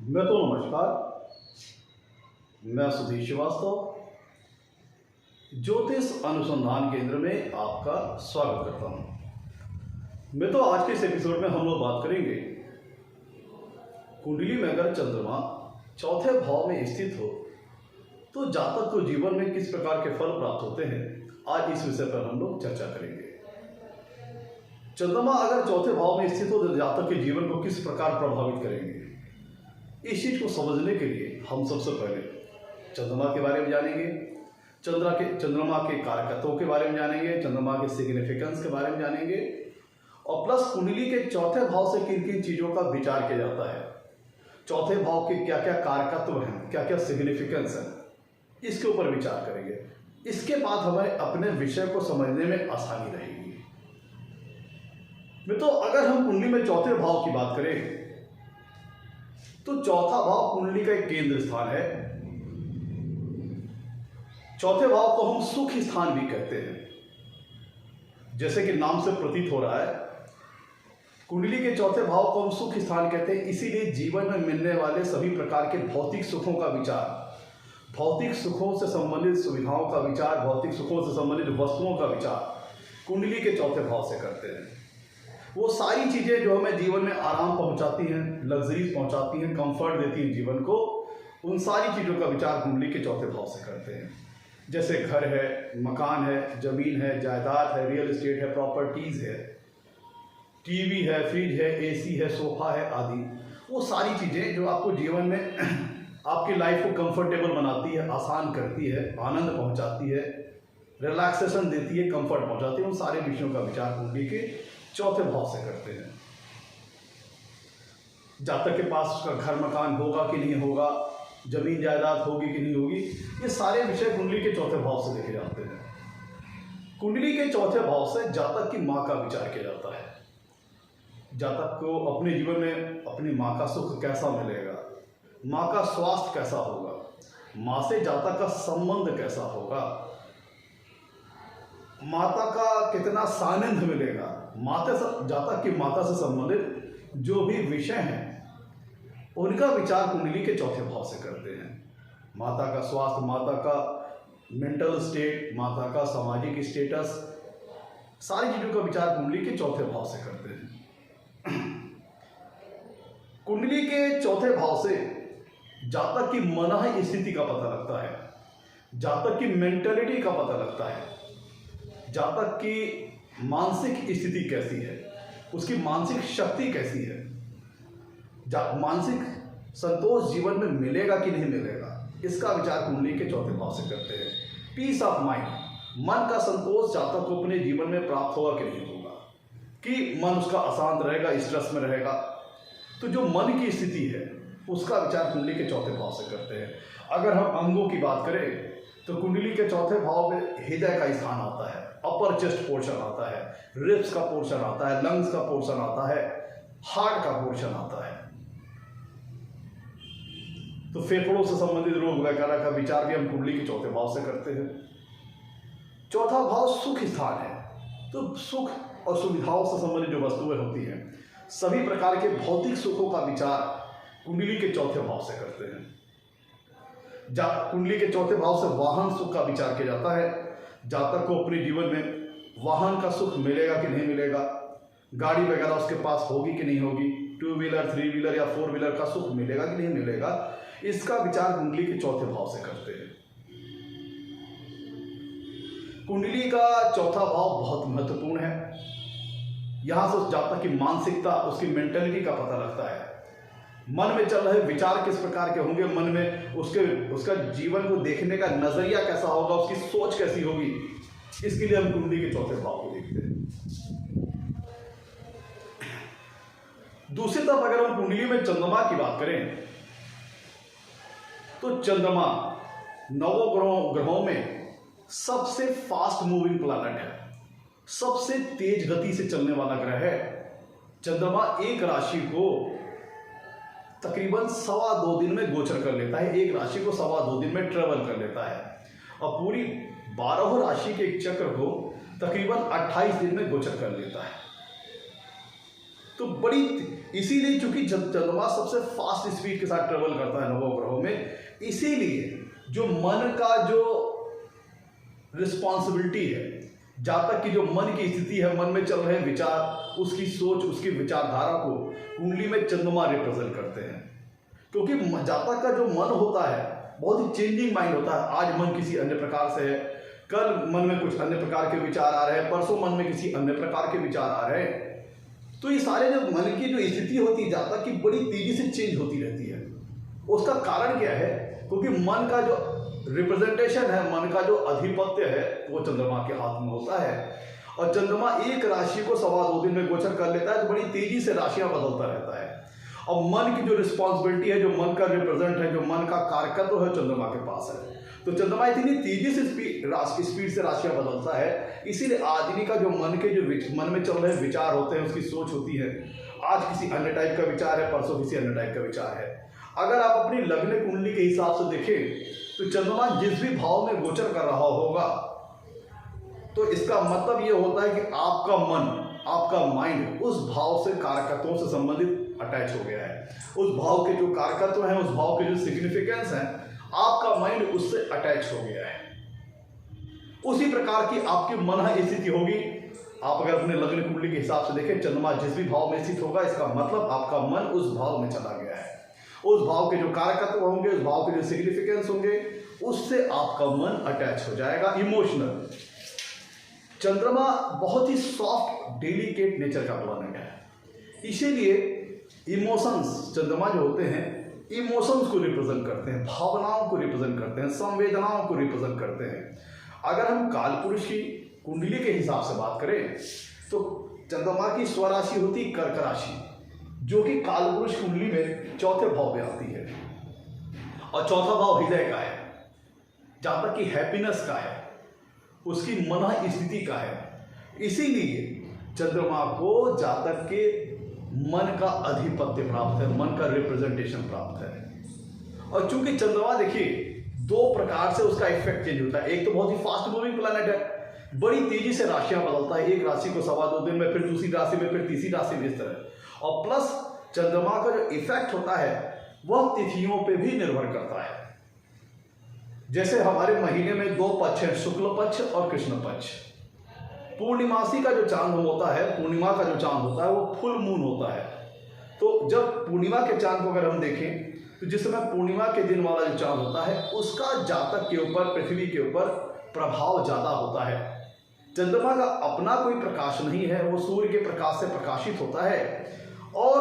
नमस्कार। मैं सुधीर श्रीवास्तव ज्योतिष अनुसंधान केंद्र में आपका स्वागत करता हूं। आज के इस एपिसोड में हम लोग बात करेंगे कुंडली में अगर चंद्रमा चौथे भाव में स्थित हो तो जातक को जीवन में किस प्रकार के फल प्राप्त होते हैं। आज इस विषय पर हम लोग चर्चा करेंगे। चंद्रमा अगर चौथे भाव में स्थित हो तो जातक के जीवन को किस प्रकार प्रभावित करेंगे। इस चीज को समझने के लिए हम सबसे पहले चंद्रमा के बारे में जानेंगे, चंद्रमा के कारकत्वों के बारे में जानेंगे, चंद्रमा के सिग्निफिकेंस के बारे में जानेंगे और प्लस कुंडली के चौथे भाव से किन किन चीजों का विचार किया जाता है, चौथे भाव के क्या क्या कारकत्व हैं, क्या क्या सिग्निफिकेंस है, इसके ऊपर विचार करेंगे। इसके बाद हमें अपने विषय को समझने में आसानी रहेगी। अगर हम कुंडली में चौथे भाव की बात करें तो चौथा भाव कुंडली का एक केंद्र स्थान है। चौथे भाव को हम सुख स्थान भी कहते हैं। जैसे कि नाम से प्रतीत हो रहा है, कुंडली के चौथे भाव को हम सुख स्थान कहते हैं। इसीलिए जीवन में मिलने वाले सभी प्रकार के भौतिक सुखों का विचार, भौतिक सुखों से संबंधित सुविधाओं का विचार, भौतिक सुखों से संबंधित वस्तुओं का विचार कुंडली के चौथे भाव से करते हैं। वो सारी चीजें जो हमें जीवन में आराम पहुंचाती हैं, लग्जरीज पहुंचाती हैं, कंफर्ट देती हैं जीवन को, उन सारी चीजों का विचार कुंडली के चौथे भाव से करते हैं। जैसे घर है, मकान है, जमीन है, जायदाद है, रियल एस्टेट है, प्रॉपर्टीज है, टीवी है, फ्रिज है, एसी है, सोफा है आदि। वो सारी चीजें जो आपको जीवन में आपकी लाइफ को कंफर्टेबल बनाती है, आसान करती है, आनंद पहुंचाती है, रिलैक्सेशन देती है, कंफर्ट पहुंचाती है, उन सारे विषयों का विचार कुंडली के चौथे भाव से करते हैं। जातक के पास उसका घर मकान होगा कि नहीं होगा, जमीन जायदाद होगी कि नहीं होगी, ये सारे विषय कुंडली के चौथे भाव से देखे जाते हैं। कुंडली के चौथे भाव से जातक की माँ का विचार किया जाता है। जातक को अपने जीवन में अपनी माँ का सुख कैसा मिलेगा, माँ का स्वास्थ्य कैसा होगा, माँ से जातक का संबंध कैसा होगा, माता का कितना सानिध्य मिलेगा, जातक की माता से संबंधित जो भी विषय हैं उनका विचार कुंडली के चौथे भाव से करते हैं। माता का स्वास्थ्य, माता का मेंटल स्टेट, माता का सामाजिक स्टेटस, सारी चीजों का विचार कुंडली के चौथे भाव से करते हैं। कुंडली के चौथे भाव से जातक की मनः स्थिति का पता लगता है, जातक की मेंटलिटी का पता लगता है, जातक की मानसिक स्थिति कैसी है, उसकी मानसिक शक्ति कैसी है, मानसिक संतोष जीवन में मिलेगा कि नहीं मिलेगा, इसका विचार कुंडली के चौथे भाव से करते हैं। पीस ऑफ माइंड, मन का संतोष जातक को अपने जीवन में प्राप्त होगा कि नहीं होगा, कि मन उसका अशांत रहेगा, स्ट्रेस में रहेगा। तो जो मन की स्थिति है उसका विचार कुंडली के चौथे भाव से करते हैं। अगर हम अंगों की बात करें तो कुंडली के चौथे भाव में हृदय का स्थान आता है, अपर चेस्ट पोर्शन आता है, रिब्स का पोर्शन आता है, लंग्स का पोर्शन आता है, हार्ट का पोर्शन आता है। तो फेफड़ों से संबंधित रोग वगैरह का विचार भी हम कुंडली के चौथे भाव से करते हैं। चौथा भाव सुख स्थान है, तो सुख और सुविधाओं से संबंधित जो वस्तुएं होती हैं, सभी प्रकार के भौतिक सुखों का विचार कुंडली के चौथे भाव से करते हैं। कुंडली के चौथे भाव से वाहन सुख का विचार किया जाता है। जातक को अपने जीवन में वाहन का सुख मिलेगा कि नहीं मिलेगा, गाड़ी वगैरह उसके पास होगी कि नहीं होगी, 2 व्हीलर 3 व्हीलर या 4 व्हीलर का सुख मिलेगा कि नहीं मिलेगा, इसका विचार कुंडली के चौथे भाव से करते हैं। कुंडली का चौथा भाव बहुत महत्वपूर्ण है। यहां से उस जातक की मानसिकता, उसकी मेंटेलिटी का पता लगता है। मन में चल रहे विचार किस प्रकार के होंगे, मन में उसका जीवन को देखने का नजरिया कैसा होगा, उसकी सोच कैसी होगी, इसके लिए हम कुंडली के चौथे भाव को देखते हैं। दूसरी तरफ अगर हम कुंडली में चंद्रमा की बात करें तो चंद्रमा ग्रहों में सबसे फास्ट मूविंग प्लैनेट है, सबसे तेज गति से चलने वाला ग्रह है। चंद्रमा एक राशि को तकरीबन 2.25 दिन में गोचर कर लेता है, एक राशि को 2.25 दिन में ट्रेवल कर लेता है, और पूरी 12 राशि के एक चक्र को तकरीबन 28 दिन में गोचर कर लेता है। तो बड़ी इसीलिए चूंकि चंद्रमा सबसे फास्ट स्पीड के साथ ट्रेवल करता है नवग्रहों में, इसीलिए जो मन का जो रिस्पॉन्सिबिलिटी है, जहां तक कि जो मन की स्थिति है, मन में चल रहे विचार, उसकी सोच, उसकी विचारधारा को कुंडली में चंद्रमा रिप्रेजेंट करते हैं। क्योंकि जातक का जो मन होता है बहुत ही चेंजिंग माइंड होता है। आज मन किसी अन्य प्रकार से है, कल मन में कुछ अन्य प्रकार के विचार आ रहे हैं, परसों मन में किसी अन्य प्रकार के विचार आ रहे हैं। तो ये सारे जो मन की जो स्थिति होती है जातक की बड़ी तेजी से चेंज होती रहती है। उसका कारण क्या है? क्योंकि मन का जो रिप्रेजेंटेशन है, मन का जो अधिपत्य है, वो चंद्रमा के हाथ में होता है। और चंद्रमा एक राशि को 2.25 दिन में गोचर कर लेता है, तो बड़ी तेजी से राशियां बदलता रहता है। और मन की जो रिस्पॉन्सिबिलिटी है, जो मन का रिप्रेजेंट है, जो मन का कारकत्व है, चंद्रमा के पास है। तो चंद्रमा इतनी तेजी से स्पीड से राशियां बदलता है, इसीलिए आदमी का जो मन के जो मन में चल रहे विचार होते हैं, उसकी सोच होती है, आज किसी अन्य टाइप का विचार है, परसों किसी अन्य टाइप का विचार है। अगर आप अपनी लग्न कुंडली के हिसाब से देखें तो चंद्रमा जिस भी भाव में गोचर कर रहा होगा, तो इसका मतलब ये होता है कि आपका मन, आपका माइंड उस भाव से कारकत्वों से संबंधित अटैच हो गया है। उस भाव के जो कारकत्व हैं, उस भाव के जो सिग्निफिकेंस हैं, आपका माइंड उससे अटैच हो गया है। उसी प्रकार की आपकी मन स्थिति होगी। आप अगर अपने लग्न कुंडली के हिसाब से देखें, चंद्रमा जिस भी भाव में स्थित होगा, इसका मतलब आपका मन उस भाव में चला गया है। उस भाव के जो कारकत्व होंगे, उस भाव के जो सिग्निफिकेंस होंगे, उससे आपका मन अटैच हो जाएगा, इमोशनल। चंद्रमा बहुत ही सॉफ्ट डेलिकेट नेचर का प्लैनेट है, इसीलिए इमोशंस, चंद्रमा जो होते हैं इमोशंस को रिप्रेजेंट करते हैं, भावनाओं को रिप्रेजेंट करते हैं, संवेदनाओं को रिप्रेजेंट करते हैं। अगर हम कालपुरुष की कुंडली के हिसाब से बात करें तो चंद्रमा की स्वराशि होती कर्क राशि, जो कि कालपुरुष कुंडली में चौथे भाव में आती है। और चौथा भाव हृदय का है, जहां तक कि हैप्पीनेस का है, उसकी मन स्थिति का है। इसीलिए चंद्रमा को जातक के मन का अधिपत्य प्राप्त है, मन का रिप्रेजेंटेशन प्राप्त है। और चूंकि चंद्रमा देखिए दो प्रकार से उसका इफेक्ट चेंज होता है। एक तो बहुत ही फास्ट मूविंग प्लैनेट है, बड़ी तेजी से राशियां बदलता है, एक राशि को 2.25 दिन में, फिर दूसरी राशि में, फिर तीसरी राशि में, इस तरह। और प्लस चंद्रमा का जो इफेक्ट होता है वह तिथियों पे भी निर्भर करता है। जैसे हमारे महीने में 2 पक्ष हैं, शुक्ल पक्ष और कृष्ण पक्ष। पूर्णिमासी का जो चांद होता है, पूर्णिमा का जो चांद होता है, वो फुल मून होता है। तो जब पूर्णिमा के चांद को अगर हम देखें तो जिस समय पूर्णिमा के दिन वाला जो चांद होता है, उसका जातक के ऊपर, पृथ्वी के ऊपर प्रभाव ज्यादा होता है। चंद्रमा का अपना कोई प्रकाश नहीं है, वो सूर्य के प्रकाश से प्रकाशित होता है। और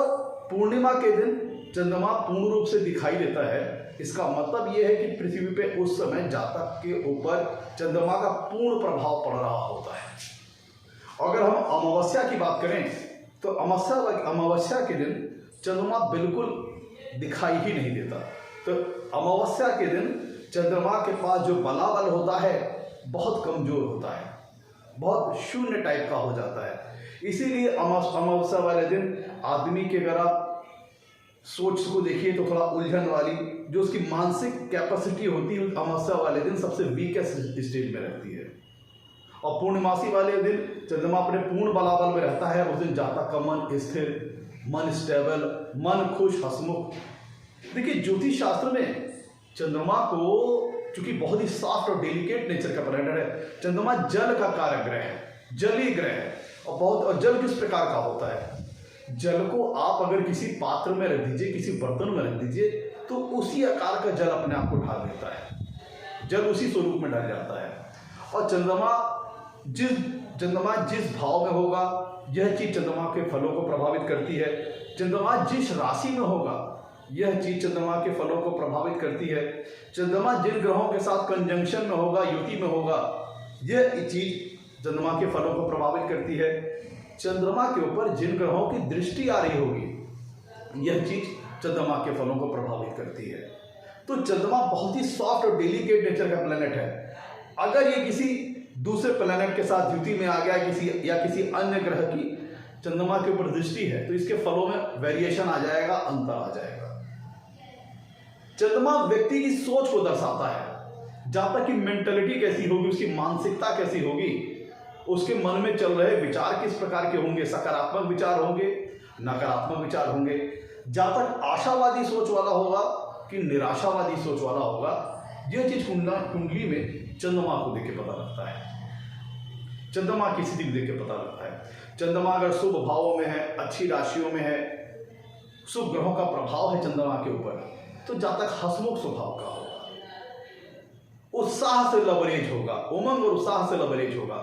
पूर्णिमा के दिन चंद्रमा पूर्ण रूप से दिखाई देता है। इसका मतलब यह है कि पृथ्वी पे उस समय जातक के ऊपर चंद्रमा का पूर्ण प्रभाव पड़ रहा होता है। अगर हम अमावस्या की बात करें तो अमावस्या के दिन चंद्रमा बिल्कुल दिखाई ही नहीं देता। तो अमावस्या के दिन चंद्रमा के पास जो बलाबल होता है बहुत कमजोर होता है, बहुत शून्य टाइप का हो जाता है। इसीलिए अमावस्या वाले दिन आदमी के अगर आप सोच को देखिए तो थोड़ा उलझन वाली जो उसकी मानसिक कैपेसिटी होती है, अमावस्या वाले दिन सबसे वीकेस्ट स्टेज में रहती है। और पूर्णिमासी वाले दिन चंद्रमा अपने पूर्ण बलाबल में रहता है। उस दिन जातक का मन स्थिर, मन स्टेबल, मन खुश, हंसमुख। देखिए ज्योतिष शास्त्र में चंद्रमा को चूंकि बहुत ही सॉफ्ट और डेलिकेट नेचर का प्लैनेट है, चंद्रमा जल का कारक ग्रह है, जलीय ग्रह है। और जल किस प्रकार का होता है? जल को आप अगर किसी पात्र में रख दीजिए, किसी बर्तन में रख दीजिए, तो उसी आकार का जल अपने आप को ढाल लेता है, जल उसी स्वरूप में ढल जाता है। और चंद्रमा जिस भाव में होगा, यह चीज चंद्रमा के फलों को प्रभावित करती है। चंद्रमा जिस राशि में होगा, यह चीज चंद्रमा के फलों को प्रभावित करती है। चंद्रमा जिन ग्रहों के साथ कंजंक्शन में होगा, युति में होगा, यह चीज चंद्रमा के फलों को प्रभावित करती है। चंद्रमा के ऊपर जिन ग्रहों की दृष्टि आ रही होगी, यह चीज चंद्रमा के फलों को प्रभावित करती है। तो चंद्रमा बहुत ही सॉफ्ट और डेलिकेट नेचर का प्लैनेट है। अगर ये किसी दूसरे प्लैनेट के साथ युति में आ गया, किसी अन्य ग्रह की चंद्रमा के ऊपर दृष्टि है, तो इसके फलों में वेरिएशन आ जाएगा, अंतर आ जाएगा। चंद्रमा व्यक्ति की सोच को दर्शाता है, जहां तक कि मेंटलिटी कैसी होगी, उसकी मानसिकता कैसी होगी, उसके मन में चल रहे विचार किस प्रकार के होंगे, सकारात्मक विचार होंगे, नकारात्मक विचार होंगे। जातक आशावादी सोच वाला होगा कि निराशावादी सोच वाला होगा, यह चीज कुंडली में चंद्रमा को देख के पता लगता है। चंद्रमा की स्थिति देख के पता लगता है। चंद्रमा अगर शुभ भावों में है, अच्छी राशियों में है, शुभ ग्रहों का प्रभाव है चंद्रमा के ऊपर, तो जातक हंसमुख स्वभाव का होगा, उत्साह से लबरेज होगा, उमंग और उत्साह से लबरेज होगा,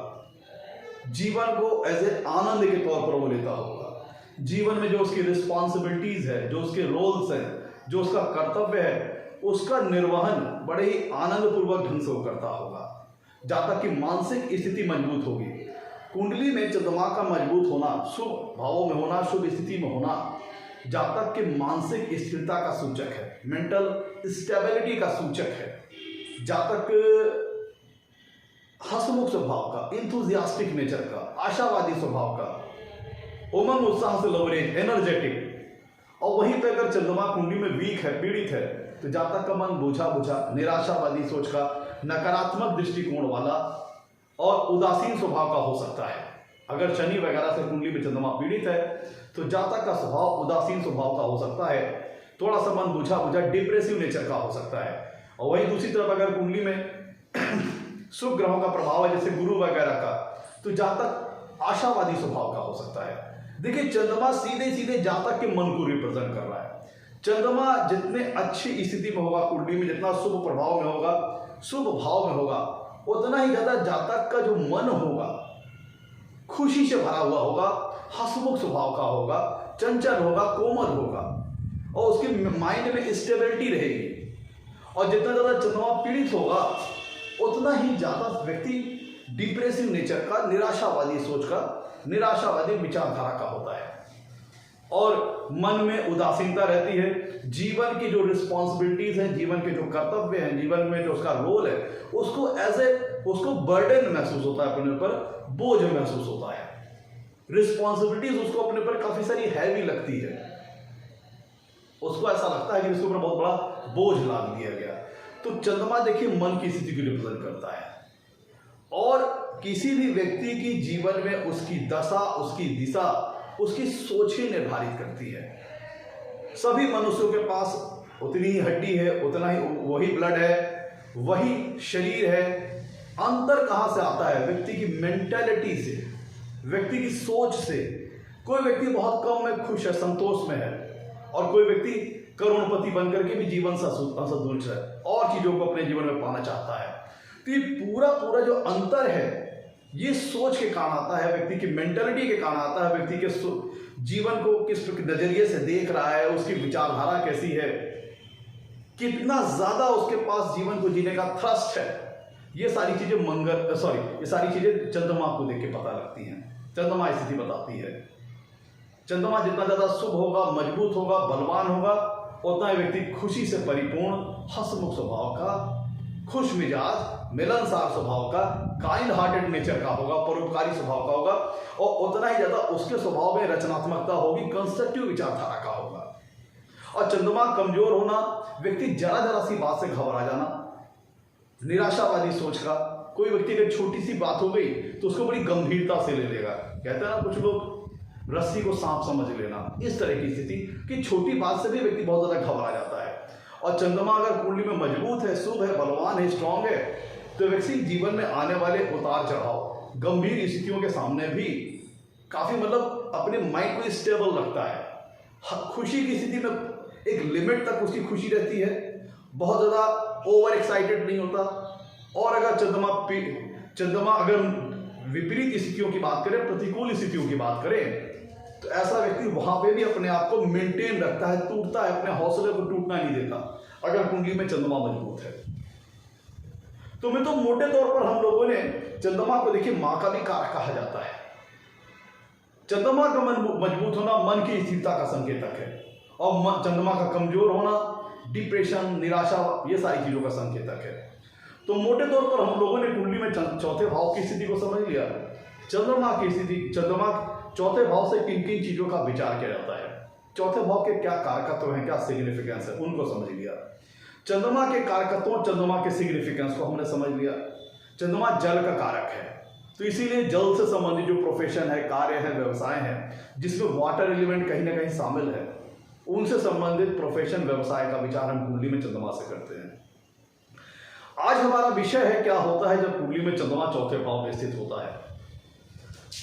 जीवन को एज ए आनंद के तौर पर वो लेता होगा। जीवन में जो उसकी रिस्पॉन्सिबिलिटीज है, जो उसके रोल्स हैं, जो उसका कर्तव्य है, उसका निर्वहन बड़े ही आनंदपूर्वक ढंग से वो करता होगा। जातक की मानसिक स्थिति मजबूत होगी। कुंडली में चंद्रमा का मजबूत होना, शुभ भावों में होना, शुभ स्थिति में होना जातक के मानसिक स्थिरता का सूचक है, मेंटल स्टेबिलिटी का सूचक है। जातक हंसमुख स्वभाव का, इंथुजियास्टिक नेचर का, आशावादी स्वभाव का, उमंग उत्साह से लवरेज, एनर्जेटिक। और वहीं पे अगर चंद्रमा कुंडली में वीक है, पीड़ित है, तो जातक का मन बुझा बुझा, निराशावादी सोच का, नकारात्मक दृष्टिकोण वाला और उदासीन स्वभाव का हो सकता है। अगर शनि वगैरह से कुंडली में चंद्रमा पीड़ित है तो जातक का स्वभाव उदासीन स्वभाव का हो सकता है, थोड़ा सा मन बुझा बुझा, डिप्रेसिव नेचर का हो सकता है। और वहीं दूसरी तरफ अगर कुंडली में शुभ ग्रहों का प्रभाव है, जैसे गुरु वगैरह का, तो जातक आशावादी स्वभाव का हो सकता है। देखिए, चंद्रमा सीधे सीधे जातक के मन को रिप्रेजेंट कर रहा है। चंद्रमा जितने अच्छी स्थिति में होगा कुंडली में, जितना शुभ प्रभाव में होगा, शुभ भाव में होगा, उतना ही ज्यादा जातक का जो मन होगा खुशी से भरा हुआ होगा, हंसमुख स्वभाव का होगा, चंचल होगा, कोमल होगा, और उसके माइंड में स्टेबिलिटी रहेगी। और जितना ज्यादा चंद्रमा पीड़ित होगा उतना ही ज्यादा व्यक्ति डिप्रेसिव नेचर का, निराशावादी सोच का, निराशावादी विचारधारा का होता है, और मन में उदासीनता रहती है। जीवन की जो रिस्पॉन्सिबिलिटीज हैं, जीवन के जो कर्तव्य हैं, जीवन में जो उसका रोल है, उसको बर्डन महसूस होता है, अपने ऊपर बोझ महसूस होता है। रिस्पॉन्सिबिलिटीज उसको अपने ऊपर काफी सारी हैवी लगती है, उसको ऐसा लगता है कि उसके ऊपर बहुत बड़ा बोझ लाद दिया गया। तो चंद्रमा देखिए मन की स्थिति को रिप्रेजेंट करता है, और किसी भी व्यक्ति की जीवन में उसकी दशा, उसकी दिशा, उसकी सोच ही निर्धारित करती है। सभी मनुष्यों के पास उतनी ही हड्डी है, उतना ही वही ब्लड है, वही शरीर है। अंतर कहां से आता है? व्यक्ति की मेंटालिटी से, व्यक्ति की सोच से। कोई व्यक्ति बहुत कम में खुश है, संतोष में है, और कोई व्यक्ति करोड़पति बनकर के भी जीवन से असंतुष्ट है और चीजों को अपने जीवन में पाना चाहता है। तो ये पूरा जो अंतर है, ये सोच के कारण आता है, व्यक्ति की मेंटालिटी के कारण आता है, व्यक्ति के जीवन को किस नजरिए से देख रहा है, उसकी विचारधारा कैसी है, कितना ज्यादा उसके पास जीवन को जीने का थ्रस्ट है। ये सारी चीजें ये सारी चीजें चंद्रमा को देख के पता लगती हैं। चंद्रमा स्थिति बताती है। चंद्रमा जितना ज्यादा शुभ होगा, मजबूत होगा, बलवान होगा, उतना ही व्यक्ति खुशी से परिपूर्ण, हंसमुख स्वभाव का, खुश मिजाज, मिलनसार स्वभाव का, काइंड हार्टेड नेचर का होगा, परोपकारी स्वभाव का होगा, और उतना ही ज्यादा उसके स्वभाव में रचनात्मकता होगी, कंस्ट्रक्टिव विचारधारा का होगा। और चंद्रमा कमजोर होना, व्यक्ति जरा सी बात से घबरा जाना, निराशावादी सोच का, कोई व्यक्ति अगर छोटी सी बात हो गई तो उसको बड़ी गंभीरता से ले लेगा। कहते हैं ना कुछ लोग, रस्सी को सांप समझ लेना, इस तरह की स्थिति कि छोटी बात से भी व्यक्ति बहुत ज्यादा घबरा जाता है। और चंद्रमा अगर कुंडली में मजबूत है, शुभ है, बलवान है, स्ट्रांग है, तो व्यक्ति जीवन में आने वाले उतार चढ़ाव, गंभीर स्थितियों के सामने भी काफी अपने माइंड को स्टेबल रखता है। खुशी की स्थिति में एक लिमिट तक उसकी खुशी रहती है, बहुत ज्यादा ओवर एक्साइटेड नहीं होता। और अगर चंद्रमा अगर विपरीत स्थितियों की बात करें, प्रतिकूल स्थितियों की बात करें, तो ऐसा व्यक्ति वहां पे भी अपने आप को मेंटेन रखता है, टूटता है, अपने हौसले को टूटना नहीं देता अगर कुंडली में चंद्रमा मजबूत है। तो मोटे तौर पर हम लोगों ने चंद्रमा को देखिए मां का भी कारक कहा जाता है। चंद्रमा का मजबूत होना मन की स्थिरता का संकेतक है, और चंद्रमा का कमजोर होना डिप्रेशन, निराशा, ये सारी चीजों का संकेतक है। तो मोटे तौर पर हम लोगों ने कुंडली में चौथे भाव की स्थिति को समझ लिया। चंद्रमा की स्थिति, चंद्रमा चौथे भाव से किन किन चीजों का विचार किया जाता है, चौथे भाव के क्या कारकत्व हैं, क्या सिग्निफिकेंस है, उनको समझ लिया। चंद्रमा के कारकत्वों, चंद्रमा के सिग्निफिकेंस को हमने समझ लिया। चंद्रमा जल का कारक है, तो इसीलिए जल से संबंधित जो प्रोफेशन है, कार्य है, व्यवसाय है, जिसमें वाटर एलिमेंट कहीं ना कहीं शामिल है, उनसे संबंधित प्रोफेशन, व्यवसाय का विचार हम कुंडली में चंद्रमा से करते हैं। आज हमारा विषय है क्या होता है जब कुंडली में चंद्रमा चौथे भाव में स्थित होता है।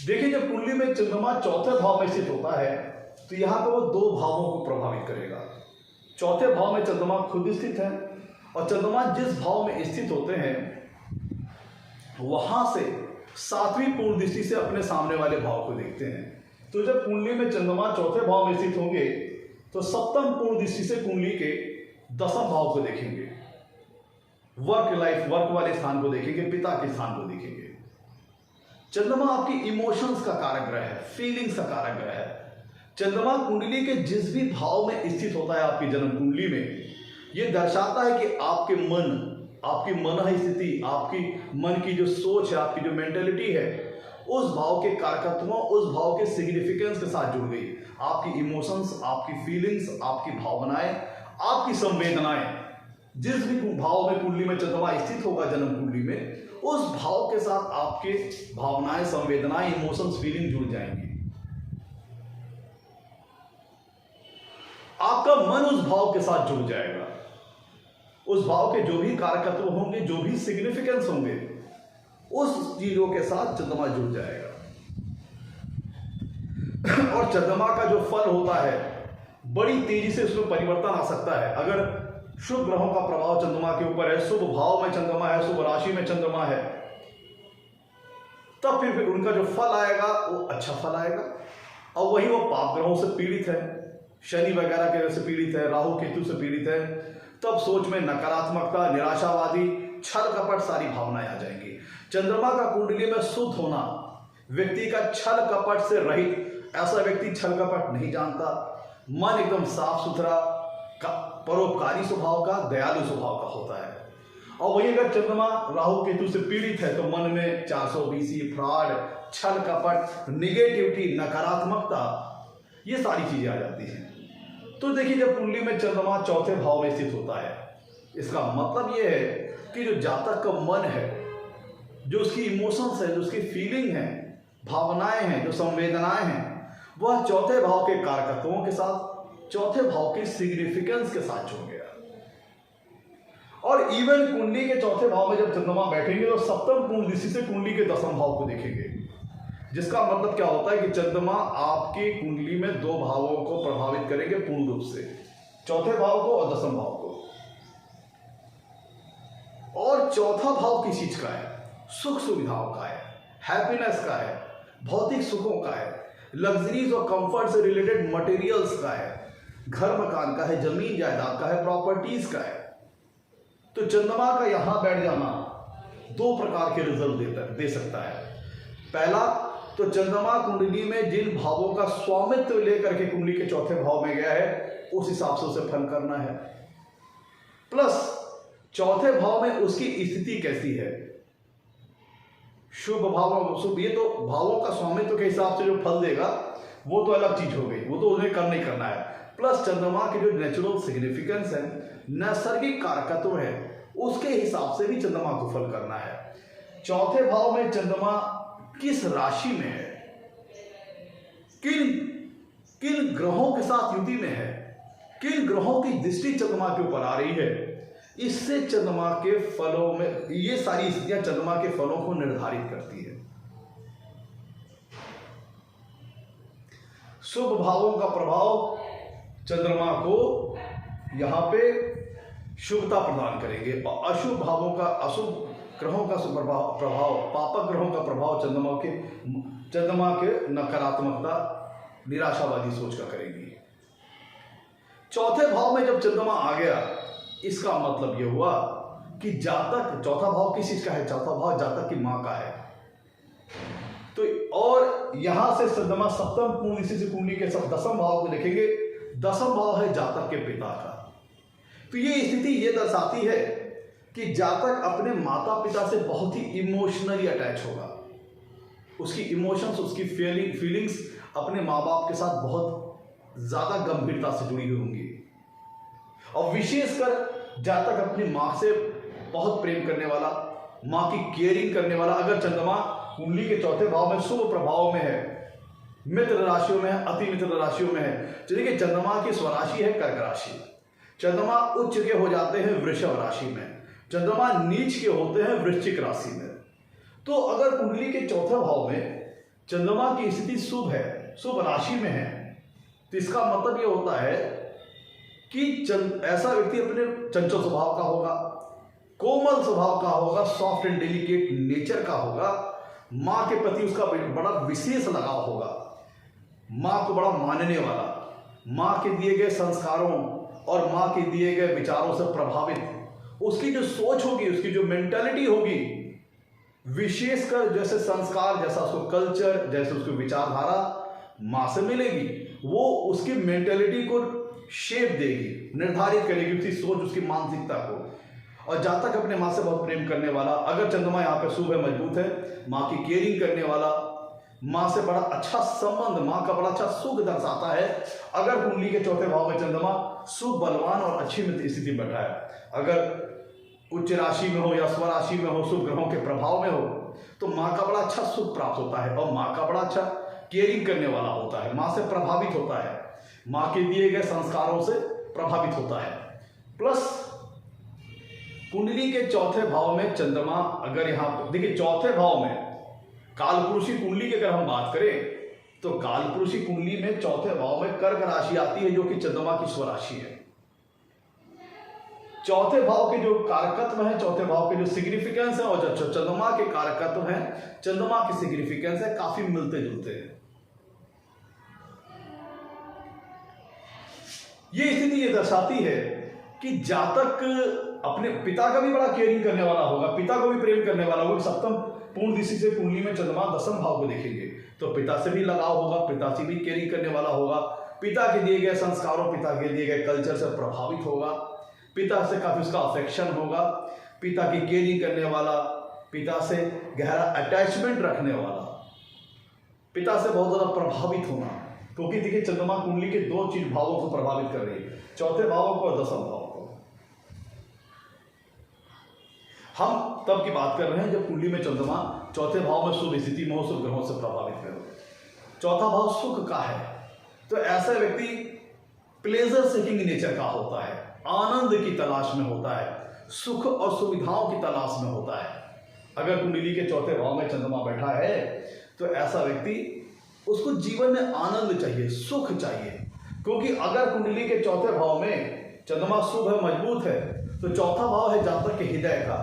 देखिए, जब कुंडली में चंद्रमा चौथे भाव में स्थित होता है तो यहां पर वो दो भावों को प्रभावित करेगा। चौथे भाव में चंद्रमा खुद स्थित है और चंद्रमा जिस भाव में स्थित होते हैं वहां से सातवीं पूर्ण दृष्टि से अपने सामने वाले भाव को देखते हैं। तो जब कुंडली में चंद्रमा चौथे भाव में स्थित होंगे तो सप्तम पूर्ण दृष्टि से कुंडली के दसम भाव को देखेंगे, वर्क लाइफ, वर्क वाले स्थान को देखेंगे, पिता के स्थान को देखेंगे। चंद्रमा आपकी इमोशंस का कारक ग्रह है, फीलिंग्स का कारक ग्रह है। चंद्रमा कुंडली के जिस भी भाव में स्थित होता है आपकी जन्म कुंडली में, यह दर्शाता है कि आपके मन, आपकी मन स्थिति, आपकी मन की जो सोच है, आपकी जो मेंटेलिटी है, उस भाव के कारकत्वों, उस भाव के सिग्निफिकेंस के साथ जुड़ गई। आपकी इमोशंस, आपकी फीलिंग्स, आपकी भावनाएं, आपकी संवेदनाएं, जिस भी भाव में कुंडली में चंद्रमा स्थित होगा जन्म कुंडली में, उस भाव के साथ आपके भावनाएं, संवेदनाएं, इमोशंस, फीलिंग जुड़ जाएंगी। आपका मन उस भाव के साथ जुड़ जाएगा। उस भाव के जो भी कारकत्व होंगे, जो भी सिग्निफिकेंस होंगे, उस चीजों के साथ चंद्रमा जुड़ जाएगा। और चंद्रमा का जो फल होता है, बड़ी तेजी से उसमें परिवर्तन आ सकता है। अगर शुभ ग्रहों का प्रभाव चंद्रमा के ऊपर है, शुभ भाव में चंद्रमा है, शुभ राशि में चंद्रमा है, तब फिर उनका जो फल आएगा वो अच्छा फल आएगा। और वही वो पाप ग्रहों से पीड़ित है, शनि वगैरह के से पीड़ित है, राहु केतु से पीड़ित है, तब सोच में नकारात्मकता, निराशावादी, छल कपट सारी भावनाएं आ जाएंगी। चंद्रमा का कुंडली में शुद्ध होना, व्यक्ति का छल कपट से रहित, ऐसा व्यक्ति छल कपट नहीं जानता, मन एकदम साफ सुथरा, परोपकारी स्वभाव का, दयालु स्वभाव का होता है। और वही अगर चंद्रमा राहु केतु से पीड़ित है तो मन में 420, फ्रॉड, छल कपट, निगेटिविटी, नकारात्मकता, ये सारी चीजें आ जाती हैं। तो देखिए, जब कुंडली में चंद्रमा चौथे भाव में स्थित होता है, इसका मतलब यह है कि जो जातक का मन है, जो उसकी इमोशंस है, जो उसकी फीलिंग है, भावनाएं हैं, जो संवेदनाएं हैं, वह चौथे भाव के कारकत्वों के साथ, चौथे भाव के सिग्निफिकेंस के साथ जुड़ गया। और इवन कुंडली के चौथे भाव में जब चंद्रमा बैठेंगे तो सप्तम पूर्ण दृष्टि से कुंडली के दसम भाव को देखेंगे। जिसका मतलब क्या होता है कि चंद्रमा आपकी कुंडली में दो भावों को प्रभावित करेंगे पूर्ण रूप से, चौथे भाव को और दसम भाव को। और चौथा भाव किस चीज का है? सुख सुविधाओं का है, हैप्पीनेस का है, भौतिक सुखों का है, लग्जरीज और कंफर्ट से रिलेटेड मटेरियल्स का है, घर मकान का है, जमीन जायदाद का है, प्रॉपर्टीज का है। तो चंद्रमा का यहां बैठ जाना दो प्रकार के रिजल्ट दे सकता है। पहला तो चंद्रमा कुंडली में जिन भावों का स्वामित्व लेकर के कुंडली के चौथे भाव में गया है, उस हिसाब से उसे फल करना है। प्लस चौथे भाव में उसकी स्थिति कैसी है, शुभ भाव, शुभ, ये तो भावों का स्वामित्व के हिसाब से जो फल देगा वो तो अलग चीज हो गई, वो तो उन्हें करना ही करना है। प्लस चंद्रमा के जो नेचुरल सिग्निफिकेंस है, नैसर्गिक कारकत्व है, उसके हिसाब से भी चंद्रमा को फल करना है। चौथे भाव में चंद्रमा किस राशि में है, किन किन ग्रहों के साथ युति में है, किन ग्रहों की दृष्टि चंद्रमा के ऊपर आ रही है, इससे चंद्रमा के फलों में, ये सारी स्थितियां चंद्रमा के फलों को निर्धारित करती है। शुभ भावों का प्रभाव चंद्रमा को यहां पे शुभता प्रदान करेंगे और अशुभ भावों का, अशुभ ग्रहों का प्रभाव, पापक ग्रहों का प्रभाव चंद्रमा के नकारात्मकता, निराशावादी सोच का करेंगी। चौथे भाव में जब चंद्रमा आ गया, इसका मतलब यह हुआ कि जातक, चौथा भाव किस चीज का है? चौथा भाव जातक की मां का है। तो और यहां से चंद्रमा सप्तम पूर्ण इसी से कुंडली के सब दसम भाव को देखेंगे। दसम भाव है जातक के पिता का। तो ये स्थिति ये दर्शाती है कि जातक अपने माता पिता से बहुत ही इमोशनली अटैच होगा। उसकी इमोशंस, उसकी फीलिंग्स अपने माँ बाप के साथ बहुत ज्यादा गंभीरता से जुड़ी हुई होंगी। और विशेषकर जातक अपनी माँ से बहुत प्रेम करने वाला, माँ की केयरिंग करने वाला, अगर चंद्रमा कुंडली के चौथे भाव में शुभ प्रभाव में है, मित्र राशियों में है, अति मित्र राशियों में है। जैसे कि चंद्रमा की स्वराशि है कर्क राशि, चंद्रमा उच्च के हो जाते हैं वृषभ राशि में, चंद्रमा नीच के होते हैं वृश्चिक राशि में। तो अगर कुंडली के चौथे भाव में चंद्रमा की स्थिति शुभ है, शुभ राशि में है, तो इसका मतलब ये होता है कि ऐसा व्यक्ति अपने चंचल स्वभाव का होगा, कोमल स्वभाव का होगा, सॉफ्ट एंड डेलिकेट नेचर का होगा, माँ के प्रति उसका बड़ा विशेष लगाव होगा, माँ को बड़ा मानने वाला, माँ के दिए गए संस्कारों और माँ के दिए गए विचारों से प्रभावित उसकी जो सोच होगी, उसकी जो मेंटालिटी होगी, विशेषकर जैसे संस्कार, जैसा उसको कल्चर, जैसे उसकी विचारधारा माँ से मिलेगी, वो उसकी मेंटालिटी को शेप देगी, निर्धारित करेगी उसकी सोच, उसकी मानसिकता को। और जहाँ तक अपने माँ से बहुत प्रेम करने वाला, अगर चंद्रमा यहाँ पे शुभ है, मजबूत है, माँ की केयरिंग करने वाला, माँ से बड़ा अच्छा संबंध, माँ का बड़ा अच्छा सुख दर्शाता है। अगर कुंडली के चौथे भाव में चंद्रमा शुभ, बलवान और अच्छी स्थिति में बैठा है, अगर उच्च राशि में हो या स्वराशि में हो, शुभ ग्रहों के प्रभाव में हो, तो माँ का बड़ा अच्छा सुख प्राप्त होता है और माँ का बड़ा अच्छा केयरिंग करने वाला होता है, माँ से प्रभावित होता है, माँ के दिए गए संस्कारों से प्रभावित होता है। प्लस कुंडली के चौथे भाव में चंद्रमा, अगर यहाँ देखिए चौथे भाव में कालपुरुषी कुंडली की अगर हम बात करें, तो कालपुरुषी कुंडली में चौथे भाव में कर्क राशि आती है, जो कि चंद्रमा की स्वराशि है। चौथे भाव के जो कारकत्व है, चौथे भाव के जो सिग्निफिकेंस है और जो चंद्रमा के कारकत्व है, चंद्रमा की सिग्निफिकेंस है, काफी मिलते जुलते हैं। ये स्थिति ये दर्शाती है कि जातक अपने पिता का भी बड़ा केयरिंग करने वाला होगा, पिता को भी प्रेम करने वाला होगा। सप्तम पूर्ण दृष्टि से कुंडली में चंद्रमा दसम भाव को देखेंगे तो पिता से भी लगाव होगा, पिता से भी केयरिंग करने वाला होगा, पिता के दिए गए संस्कारों, पिता के दिए गए कल्चर से प्रभावित होगा, पिता से काफी उसका अफेक्शन होगा, पिता की केयरिंग करने वाला, पिता से गहरा अटैचमेंट रखने वाला, पिता से बहुत ज्यादा प्रभावित होना। क्योंकि देखिए चंद्रमा कुंडली के दो चीज भावों को प्रभावित कर रही है, चौथे भावों को और दसम भाव को। हम तब की बात कर रहे हैं जब कुंडली में चंद्रमा चौथे भाव में शुभ स्थिति में हो, शुभ ग्रहों से प्रभावित करे। चौथा भाव सुख का है, तो ऐसा व्यक्ति प्लेजर सीकिंग नेचर का होता है, आनंद की तलाश में होता है, सुख और सुविधाओं की तलाश में होता है। अगर कुंडली के चौथे भाव में चंद्रमा बैठा है तो ऐसा व्यक्ति, उसको जीवन में आनंद चाहिए, सुख चाहिए। क्योंकि अगर कुंडली के चौथे भाव में चंद्रमा शुभ है, मजबूत है, तो चौथा भाव है जातक के हृदय का,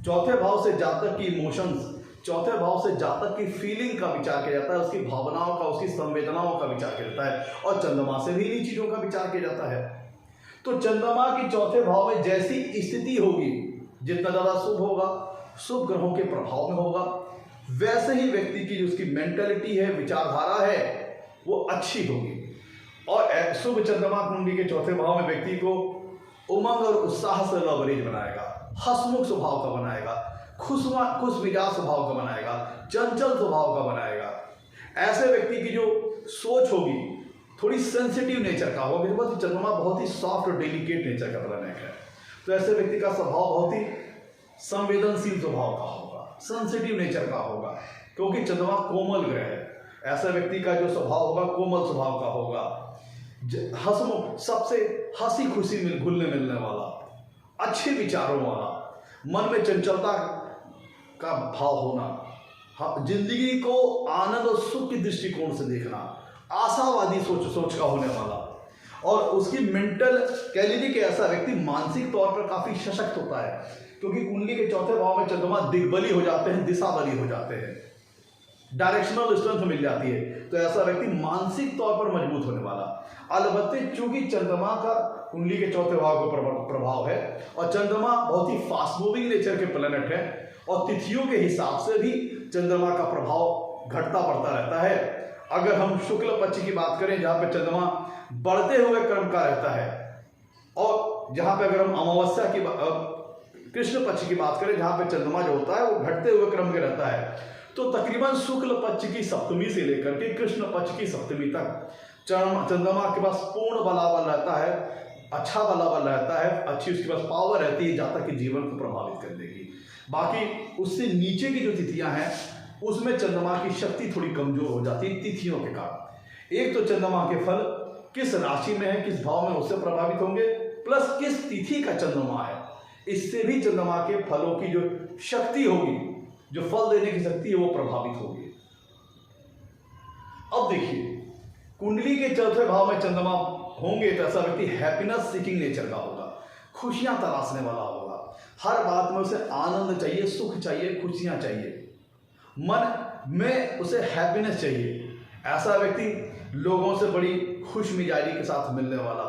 चौथे भाव से जातक की इमोशंस, चौथे भाव से जातक की फीलिंग का विचार किया जाता है, उसकी भावनाओं का, उसकी संवेदनाओं का विचार किया जाता है, और चंद्रमा से भी इन्हीं चीजों का विचार किया जाता है। तो चंद्रमा की चौथे भाव में जैसी स्थिति होगी, जितना ज्यादा शुभ होगा, शुभ ग्रहों के प्रभाव में होगा, वैसे ही व्यक्ति की जो उसकी मेंटालिटी है, विचारधारा है, वो अच्छी होगी। और शुभ चंद्रमा कुंडली के चौथे भाव में व्यक्ति को उमंग और उत्साह से लबरेज बनाएगा, हंसमुख स्वभाव का बनाएगा, खुश मिजाज स्वभाव का बनाएगा, चंचल स्वभाव का बनाएगा। ऐसे व्यक्ति की जो सोच होगी थोड़ी सेंसिटिव नेचर का होगा। चंद्रमा बहुत ही सॉफ्ट और डेलिकेट नेचर का प्लैनेट है, तो ऐसे व्यक्ति का स्वभाव बहुत ही संवेदनशील स्वभाव का होगा, सेंसिटिव नेचर का होगा, क्योंकि चंद्रमा कोमल ग्रह है। ऐसा व्यक्ति का जो स्वभाव होगा कोमल स्वभाव का होगा, हंसमुख, सबसे हंसी खुशी में घुलने मिलने वाला, अच्छे विचारों वाला, मन में चंचलता का भाव होना, जिंदगी को आनंद और सुख की दृष्टिकोण से देखना, आशावादी सोच का होने वाला, और उसकी मेंटल कह लीजिए कि ऐसा व्यक्ति मानसिक तौर पर काफी सशक्त होता है। क्योंकि कुंडली के चौथे भाव में चंद्रमा दिग्बली हो जाते हैं, दिशा बली हो जाते हैं, डायरेक्शनल स्ट्रेंथ मिल जाती है, तो ऐसा व्यक्ति मानसिक तौर पर मजबूत होने वाला। अलबत्ते चूंकि चंद्रमा का कुंडली के चौथे भाव को प्रभाव है और चंद्रमा बहुत ही फास्ट मूविंग नेचर के प्लैनेट है, और तिथियों के हिसाब से भी चंद्रमा का प्रभाव घटता बढ़ता रहता है। अगर हम शुक्ल पक्ष की बात करें, जहां पे चंद्रमा बढ़ते हुए क्रम का रहता है, और जहां पे अगर हम अमावस्या की कृष्ण पक्ष की बात करें, जहां पे चंद्रमा जो होता है वो घटते हुए क्रम के रहता है, तो तकरीबन शुक्ल पक्ष की सप्तमी से लेकर के कृष्ण पक्ष की सप्तमी तक चंद्रमा के पास पूर्ण बलाबल रहता है, अच्छा बलाबल रहता है, अच्छी उसके पास पावर रहती है जातक के जीवन को प्रभावित करने की। बाकी उससे नीचे की जो तिथियां हैं, उसमें चंद्रमा की शक्ति थोड़ी कमजोर हो जाती है तिथियों के कारण। एक तो चंद्रमा के फल किस राशि में है, किस भाव में, उससे प्रभावित होंगे, प्लस किस तिथि का चंद्रमा है, इससे भी चंद्रमा के फलों की जो शक्ति होगी, जो फल देने की शक्ति है, वो प्रभावित होगी। अब देखिए, कुंडली के चौथे भाव में चंद्रमा होंगे तो ऐसा व्यक्ति हैप्पीनेस सीकिंग नेचर का होगा, खुशियां तलाशने वाला होगा। हर बात में उसे आनंद चाहिए, सुख चाहिए, खुशियां चाहिए, मन में उसे हैप्पीनेस चाहिए। ऐसा व्यक्ति लोगों से बड़ी खुश मिजाजी के साथ मिलने वाला,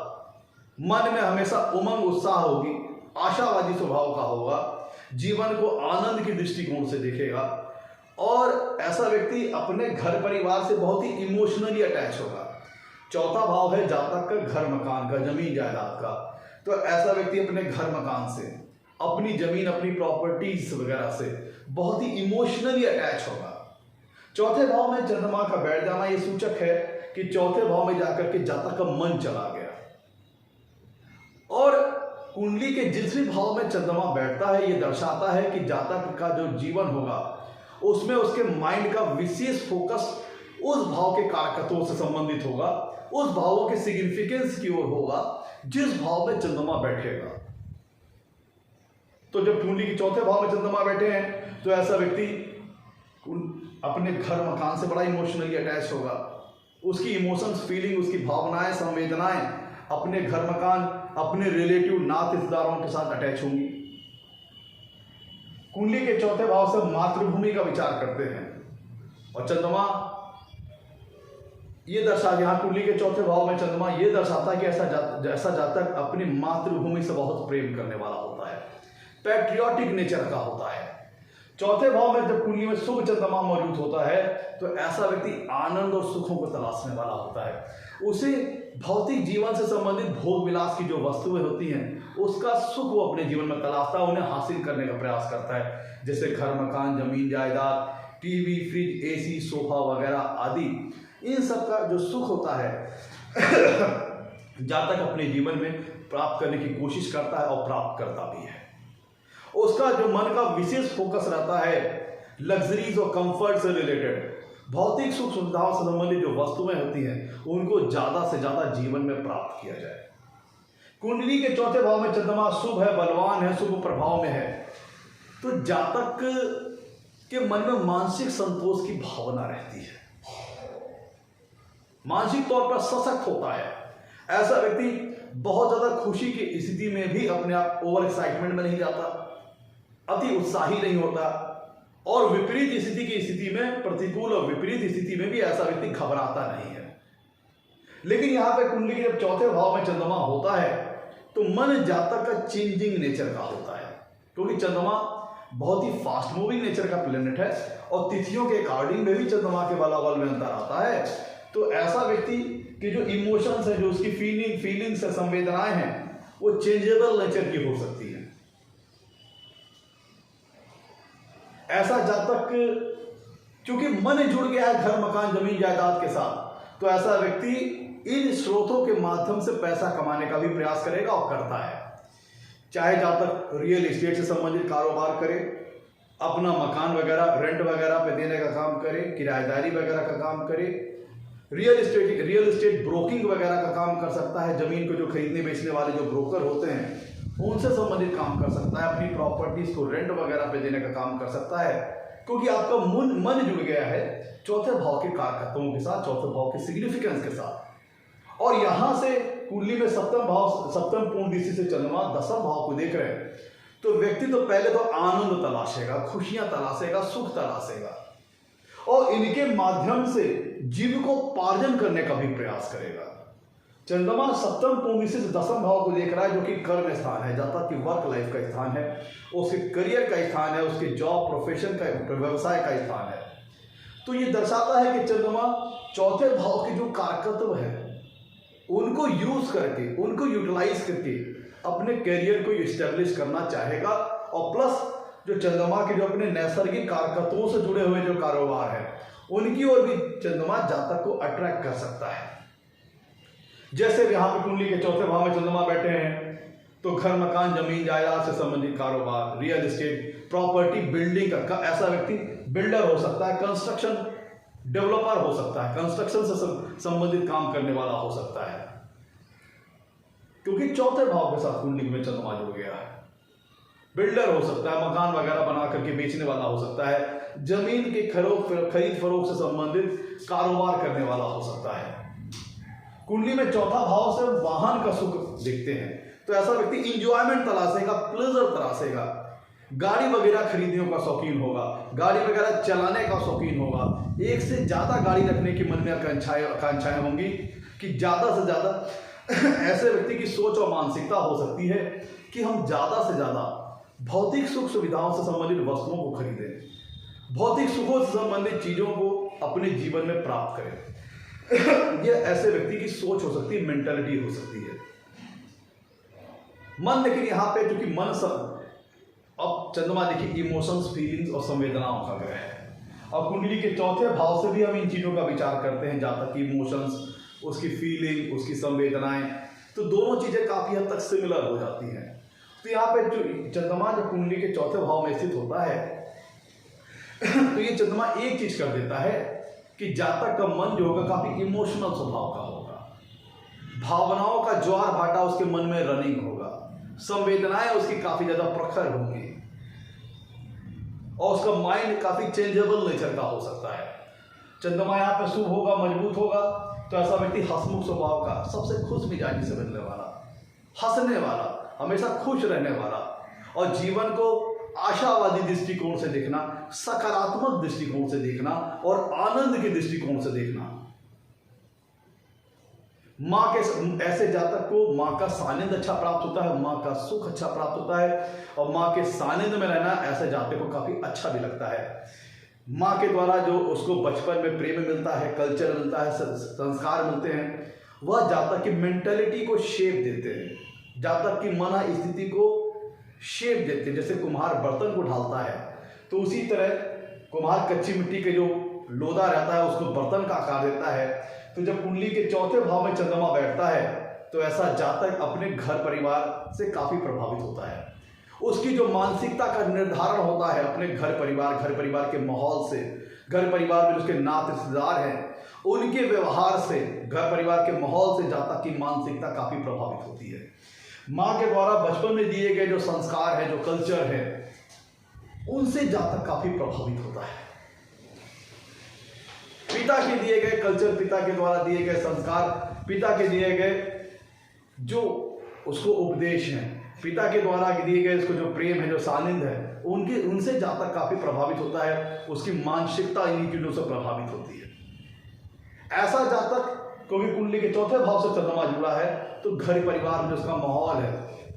मन में हमेशा उमंग उत्साह होगी, आशावादी स्वभाव का होगा, जीवन को आनंद की दृष्टिकोण से देखेगा। और ऐसा व्यक्ति अपने घर परिवार से बहुत ही इमोशनली अटैच होगा। चौथा भाव है जातक का घर मकान का, जमीन जायदाद का। तो ऐसा व्यक्ति अपने घर मकान से, अपनी जमीन, अपनी प्रॉपर्टीज वगैरह से बहुत ही इमोशनली अटैच होगा। चौथे भाव में चंद्रमा का बैठ जाना ये सूचक है कि चौथे भाव में जाकर के जातक का मन चला गया। और कुंडली के जिस भी भाव में चंद्रमा बैठता है ये दर्शाता है कि जातक का जो जीवन होगा उसमें उसके माइंड का विशेष फोकस उस भाव के कारकत्वों से संबंधित होगा, उस भावों के सिग्निफिकेंस की ओर होगा जिस भाव में चंद्रमा बैठेगा। तो जब कुंडली के चौथे भाव में चंद्रमा बैठे हैं तो ऐसा व्यक्ति अपने घर मकान से बड़ा इमोशनली अटैच होगा। उसकी इमोशंस, फीलिंग, उसकी भावनाएं, संवेदनाएं अपने घर मकान, अपने रिलेटिव, नात रिश्तेदारों के साथ अटैच होंगी। कुंडली के चौथे भाव से मातृभूमि का विचार करते हैं और चंद्रमा ये दर्शा, यहाँ कुंडली के चौथे भाव में चंद्रमा ये दर्शाता है कि ऐसा जातक अपनी मातृभूमि से बहुत प्रेम करने वाला होता है, पैट्रियोटिक नेचर का होता है। चौथे भाव में जब कुंडली में शुभ चंद्रमा मौजूद होता है तो ऐसा व्यक्ति आनंद और सुखों को तलाशने वाला होता है। उसे भौतिक जीवन से संबंधित भोग विलास की जो वस्तुएं होती हैं उसका सुख वो अपने जीवन में तलाशता है, उन्हें हासिल करने का प्रयास करता है। जैसे घर मकान, जमीन जायदाद, टीवी, फ्रिज, एसी, सोफा वगैरह आदि, इन सब का जो सुख होता है जातक अपने जीवन में प्राप्त करने की कोशिश करता है और प्राप्त करता भी है। उसका जो मन का विशेष फोकस रहता है लग्जरीज और कंफर्ट से रिलेटेड, भौतिक सुख सुविधाओं से संबंधित जो वस्तुएं होती हैं उनको ज्यादा से ज्यादा जीवन में प्राप्त किया जाए। कुंडली के चौथे भाव में चंद्रमा शुभ है, बलवान है, शुभ प्रभाव में है तो जातक के मन में मानसिक संतोष की भावना रहती है, मानसिक तौर पर सशक्त होता है। ऐसा व्यक्ति बहुत ज्यादा खुशी की स्थिति में भी अपने आप ओवर एक्साइटमेंट में नहीं जाता, अति उत्साही नहीं होता और विपरीत स्थिति में, प्रतिकूल और विपरीत स्थिति में भी ऐसा व्यक्ति घबराता नहीं है। लेकिन यहां पे कुंडली के जब चौथे भाव में चंद्रमा होता है तो मन जातक का चेंजिंग नेचर का होता है, क्योंकि चंद्रमा बहुत ही फास्ट मूविंग नेचर का प्लेनेट है और तिथियों के अकॉर्डिंग में भी चंद्रमा के बलाबल में अंतर आता है। तो ऐसा व्यक्ति की जो इमोशंस है, जो उसकी फीलिंग्स है, संवेदनाएं हैं, वो चेंजेबल नेचर की हो सकती है। ऐसा जातक क्योंकि मन जुड़ गया है घर मकान जमीन जायदाद के साथ, तो ऐसा व्यक्ति इन स्रोतों के माध्यम से पैसा कमाने का भी प्रयास करेगा और करता है। चाहे जातक रियल एस्टेट से संबंधित कारोबार करे, अपना मकान वगैरह रेंट वगैरह पे देने का काम करे, किराएदारी वगैरह का काम करे, रियल एस्टेट ब्रोकिंग वगैरह का काम कर सकता है, जमीन को जो खरीदने बेचने वाले जो ब्रोकर होते हैं उनसे संबंधित काम कर सकता है, अपनी प्रॉपर्टीज को रेंट वगैरह पे देने का काम कर सकता है, क्योंकि आपका मन जुड़ गया है चौथे भाव के कारकत्वों के साथ, चौथे भाव के सिग्निफिकेंस के साथ। और यहां से कुंडली में सप्तम पूर्ण दृष्टि से चंद्रमा दसम भाव को देख रहे हैं तो व्यक्ति तो पहले तो आनंद तलाशेगा, खुशियां तलाशेगा, सुख तलाशेगा और इनके माध्यम से जीविकोपार्जन करने का भी प्रयास करेगा। चंद्रमा सप्तम पूर्ण से दसम भाव को देख रहा है जो कि कर्म स्थान है, जातक की वर्क लाइफ का स्थान है, उसके करियर का स्थान है, उसके जॉब प्रोफेशन का, व्यवसाय का स्थान है। तो ये दर्शाता है कि चंद्रमा चौथे भाव के जो कारकत्व है उनको यूज करके, उनको यूटिलाइज करके अपने करियर को इस्टेब्लिश करना चाहेगा। और प्लस जो चंद्रमा के जो अपने नैसर्गिक कारकत्वों से जुड़े हुए जो कारोबार है उनकी ओर भी चंद्रमा जातक को अट्रैक्ट कर सकता है। जैसे यहाँ पे कुंडली के चौथे भाव में चंद्रमा बैठे हैं तो घर मकान जमीन जायदाद से संबंधित कारोबार, रियल एस्टेट, प्रॉपर्टी, बिल्डिंग का ऐसा व्यक्ति बिल्डर हो सकता है, कंस्ट्रक्शन डेवलपर हो सकता है, कंस्ट्रक्शन से संबंधित काम करने वाला हो सकता है, क्योंकि चौथे भाव के साथ कुंडली में चंद्रमा जुड़ गया है। बिल्डर हो सकता है, मकान वगैरह बना करके बेचने वाला हो सकता है, जमीन के खरीद फरोख्त से संबंधित कारोबार करने वाला हो सकता है। कुंडली में चौथा भाव से वाहन का सुख देखते हैं, तो ऐसा व्यक्ति इंजॉयमेंट तलाशेगा, प्लेजर तलाशेगा, गाड़ी वगैरह खरीदने का शौकीन होगा, गाड़ी वगैरह चलाने का शौकीन होगा, एक से ज्यादा गाड़ी रखने की मन में आकांक्षाएं होंगी कि ज्यादा से ज्यादा ऐसे व्यक्ति की सोच और मानसिकता हो सकती है कि हम ज्यादा से ज्यादा भौतिक सुख सुविधाओं से संबंधित वस्तुओं को खरीदें, भौतिक सुखों से संबंधित चीजों को अपने जीवन में प्राप्त करें। यह ऐसे व्यक्ति की सोच हो सकती है, मेंटालिटी हो सकती है। मन, लेकिन यहां पे चूंकि मन अब चंद्रमा देखिए इमोशंस, फीलिंग्स और संवेदनाओं का ग्रह है, और कुंडली के चौथे भाव से भी हम इन चीजों का विचार करते हैं, जहां तक इमोशंस, उसकी फीलिंग, उसकी संवेदनाएं, तो दोनों चीजें काफी हद तक सिमिलर हो जाती हैं। तो यहाँ पे जो चंद्रमा जब कुंडली के चौथे भाव में स्थित होता है तो ये चंद्रमा एक चीज कर देता है कि जातक का मन जो होगा काफी इमोशनल स्वभाव का होगा, भावनाओं का ज्वार भाटा उसके मन में रनिंग होगा, संवेदनाएं उसकी काफी ज्यादा प्रखर होंगी, और उसका माइंड काफी चेंजेबल नेचर का हो सकता है। चंद्रमा यहाँ पे शुभ होगा, मजबूत होगा, तो ऐसा व्यक्ति हंसमुख स्वभाव का, सबसे खुश मिजाजी से मिलने वाला, हंसने वाला, हमेशा खुश रहने वाला, और जीवन को आशावादी दृष्टिकोण से देखना, सकारात्मक दृष्टिकोण से देखना और आनंद के दृष्टिकोण से देखना। माँ के ऐसे जातक को माँ का सानिध्य अच्छा प्राप्त होता है, माँ का सुख अच्छा प्राप्त होता है, और माँ के सानिध्य में रहना ऐसे जातक को काफी अच्छा भी लगता है। माँ के द्वारा जो उसको बचपन में प्रेम मिलता है, कल्चर मिलता है, संस्कार मिलते हैं, वह जातक की मेंटेलिटी को शेप देते हैं, जातक की मन स्थिति को शेप देते हैं। जैसे कुम्हार बर्तन को ढालता है, तो उसी तरह कुम्हार कच्ची मिट्टी के जो लोदा रहता है उसको बर्तन का आकार देता है। तो जब कुंडली के चौथे भाव में चंद्रमा बैठता है तो ऐसा जातक अपने घर परिवार से काफी प्रभावित होता है। उसकी जो मानसिकता का निर्धारण होता है अपने घर परिवार के माहौल से, घर परिवार में उसके नाते रिश्तेदार हैं उनके व्यवहार से, घर परिवार के माहौल से जातक की मानसिकता काफी प्रभावित होती है। माँ के द्वारा बचपन में दिए गए जो संस्कार है, जो कल्चर है, उनसे जातक काफी प्रभावित होता है। पिता के दिए गए कल्चर, पिता के द्वारा दिए गए संस्कार, पिता के दिए गए जो उसको उपदेश हैं, पिता के द्वारा दिए गए उसको जो प्रेम है, जो सानिध्य है, उनसे जातक काफी प्रभावित होता है। उसकी मानसिकता इन्हीं चीजों से प्रभावित होती है। ऐसा जातक क्योंकि कुंडली के चौथे भाव से चंद्रमा जुड़ा है, तो घर परिवार में उसका माहौल है,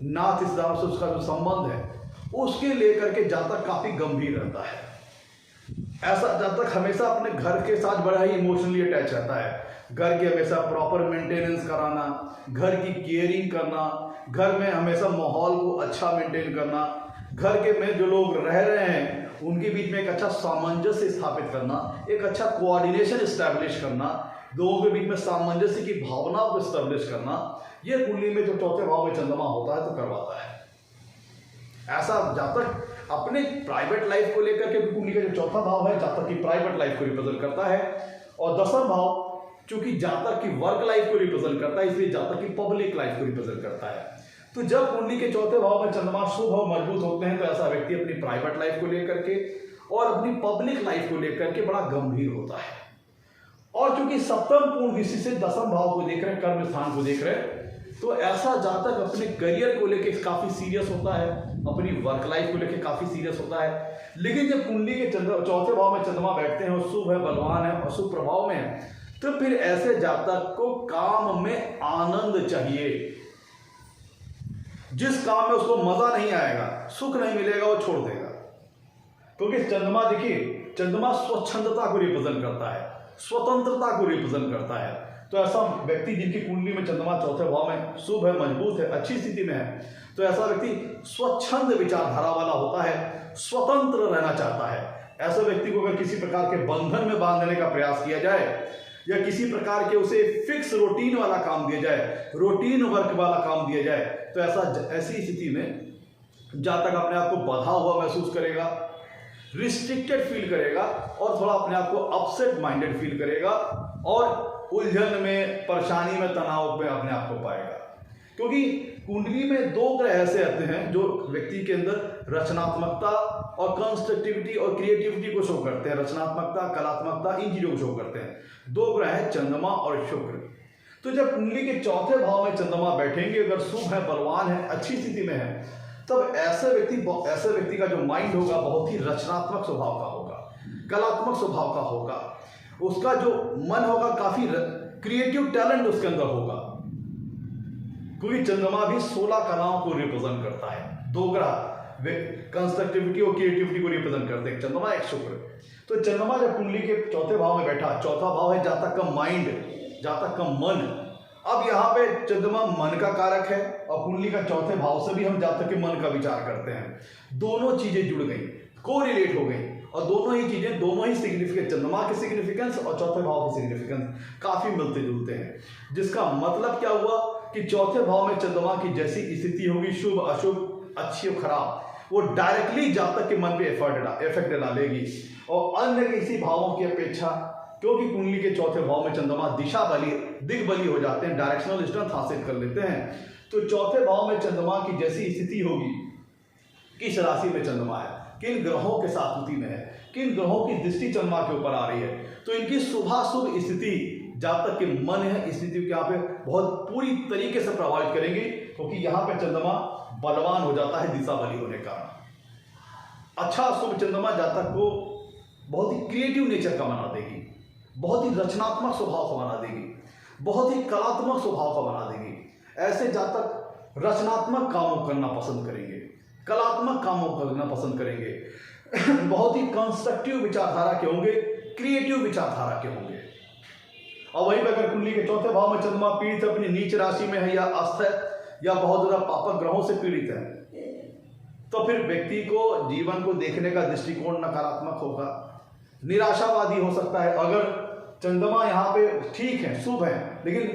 नात रिश्तेदार से उसका जो संबंध है, उसके लेकर के जातक काफी गंभीर रहता है। ऐसा जातक हमेशा अपने घर के साथ बड़ा ही इमोशनली अटैच रहता है। घर के हमेशा प्रॉपर मेंटेनेंस कराना, घर की केयरिंग करना, घर में हमेशा माहौल को अच्छा मेंटेन करना, घर के में जो लोग रह रहे हैं उनके बीच में एक अच्छा सामंजस्य स्थापित करना, एक अच्छा कोऑर्डिनेशन स्टैब्लिश करना, लोगों के बीच में सामंजस्य की भावना को स्टैब्लिश करना, यह कुंडली में जो चौथे भाव में चंद्रमा होता है तो करवाता है। ऐसा जातक अपने प्राइवेट लाइफ को लेकर के, कुंडली का जो चौथा भाव है जातक की प्राइवेट लाइफ को रिप्रेजेंट करता है, और दसम भाव चूंकि जातक की वर्क लाइफ को रिप्रेजेंट करता है, इसलिए जातक की पब्लिक लाइफ को रिप्रेजेंट करता है। तो जब कुंडली के चौथे भाव में चंद्रमा शुभ और मजबूत होते हैं तो ऐसा व्यक्ति अपनी प्राइवेट लाइफ को लेकर के और अपनी पब्लिक लाइफ को लेकर के बड़ा गंभीर होता है। और चूंकि सप्तम पूर्ण दृष्टि से दसम भाव को देख रहे हैं, कर्म स्थान को देख रहे हैं, तो ऐसा जातक अपने करियर को लेकर काफी सीरियस होता है, अपनी वर्क लाइफ को लेकर काफी सीरियस होता है। लेकिन जब कुंडली के चौथे भाव में चंद्रमा बैठते हैं और शुभ है, बलवान है और शुभ प्रभाव में है, तो फिर ऐसे जातक को काम में आनंद चाहिए। जिस काम में उसको मजा नहीं आएगा, सुख नहीं मिलेगा, वो छोड़ देगा। क्योंकि चंद्रमा देखिए, चंद्रमा स्वच्छंदता को रिप्रेजेंट करता है, स्वतंत्रता को रिप्रेजेंट करता है। तो ऐसा व्यक्ति जिनकी कुंडली में चंद्रमा चौथे भाव में शुभ है, मजबूत है, अच्छी स्थिति में है, तो ऐसा व्यक्ति स्वच्छंद विचारधारा वाला होता है, स्वतंत्र रहना चाहता है। ऐसा व्यक्ति को अगर किसी प्रकार के बंधन में बांधने का प्रयास किया जाए या किसी प्रकार के उसे फिक्स रूटीन वाला काम दिया जाए, रूटीन वर्क वाला काम दिया जाए, तो तो ऐसी स्थिति में जहाँ तक अपने आप को बंधा हुआ महसूस करेगा, रिस्ट्रिक्टेड फील करेगा और थोड़ा अपने आप को अपसेट माइंडेड फील करेगा और उलझन में, परेशानी में, तनाव में अपने आप को पाएगा। क्योंकि कुंडली में 2 ग्रह ऐसे आते हैं जो व्यक्ति के अंदर रचनात्मकता और कंस्ट्रक्टिविटी और क्रिएटिविटी को शो करते हैं। रचनात्मकता, कलात्मकता, इन चीजों को शो करते हैं। 2 ग्रह है, चंद्रमा और शुक्र। तो जब कुंडली के चौथे भाव में चंद्रमा बैठेंगे, अगर शुभ है, बलवान है, अच्छी स्थिति में है, तब ऐसे व्यक्ति का जो माइंड होगा बहुत ही रचनात्मक स्वभाव का होगा, कलात्मक स्वभाव का होगा। उसका जो मन होगा काफी क्रिएटिव टैलेंट उसके अंदर होगा, क्योंकि चंद्रमा भी 16 कलाओं को रिप्रेजेंट करता है। 2 ग्रह कंस्ट्रक्टिविटी और क्रिएटिविटी को रिप्रेजेंट करते हैं, चंद्रमा एक शुक्र। तो चंद्रमा जब कुंडली के चौथे भाव में बैठा, चौथा भाव है जहाँ तक का माइंड, जहाँ तक का मन। अब यहाँ पे चंद्रमा मन का कारक है और कुंडली का चौथे भाव से भी हम जहाँ तक के मन का विचार करते हैं। दोनों चीजें जुड़ गई, कोरिलेट हो गई और दोनों ही चीजें, दोनों ही सिग्निफिकेंस, चंद्रमा की सिग्निफिकेंस और चौथे भाव की सिग्निफिकेंस काफी मिलते जुलते हैं। जिसका मतलब क्या हुआ कि चौथे भाव में चंद्रमा की जैसी स्थिति होगी, शुभ अशुभ, अच्छी और खराब, वो डायरेक्टली जातक के मन पे इफेक्ट डालेगी। और अन्य किसी भावों की अपेक्षा, क्योंकि कुंडली के चौथे भाव में चंद्रमा दिग्बली हो जाते हैं, डायरेक्शनल स्ट्रेंथ हासिल कर लेते हैं। तो चौथे भाव में चंद्रमा की जैसी स्थिति होगी, किस राशि में चंद्रमा है, किन ग्रहों के साथ स्थिति में है, किन ग्रहों की दृष्टि चंद्रमा के ऊपर आ रही है, तो इनकी शुभाशुभ स्थिति जहाँ तक के मन है, स्थिति को यहाँ पे बहुत पूरी तरीके से प्रभावित करेंगे। क्योंकि यहाँ पे चंद्रमा बलवान हो जाता है दिशा बली होने का। अच्छा शुभ चंद्रमा जातक को बहुत ही क्रिएटिव नेचर का बना देगी, बहुत ही रचनात्मक स्वभाव का बना देगी, बहुत ही कलात्मक स्वभाव का बना देगी। ऐसे जातक रचनात्मक कामों करना पसंद करेंगे, कलात्मक कामों करना पसंद करेंगे, बहुत ही कंस्ट्रक्टिव विचारधारा के होंगे, क्रिएटिव विचारधारा के होंगे। और वहीं पर अगर कुंडली के चौथे भाव में चंद्रमा पीड़ित है, अपनी नीच राशि में है या अस्त है या बहुत ज्यादा पापक ग्रहों से पीड़ित है, तो फिर व्यक्ति को जीवन को देखने का दृष्टिकोण नकारात्मक होगा, निराशावादी हो सकता है। अगर चंद्रमा यहाँ पे ठीक है, शुभ है, लेकिन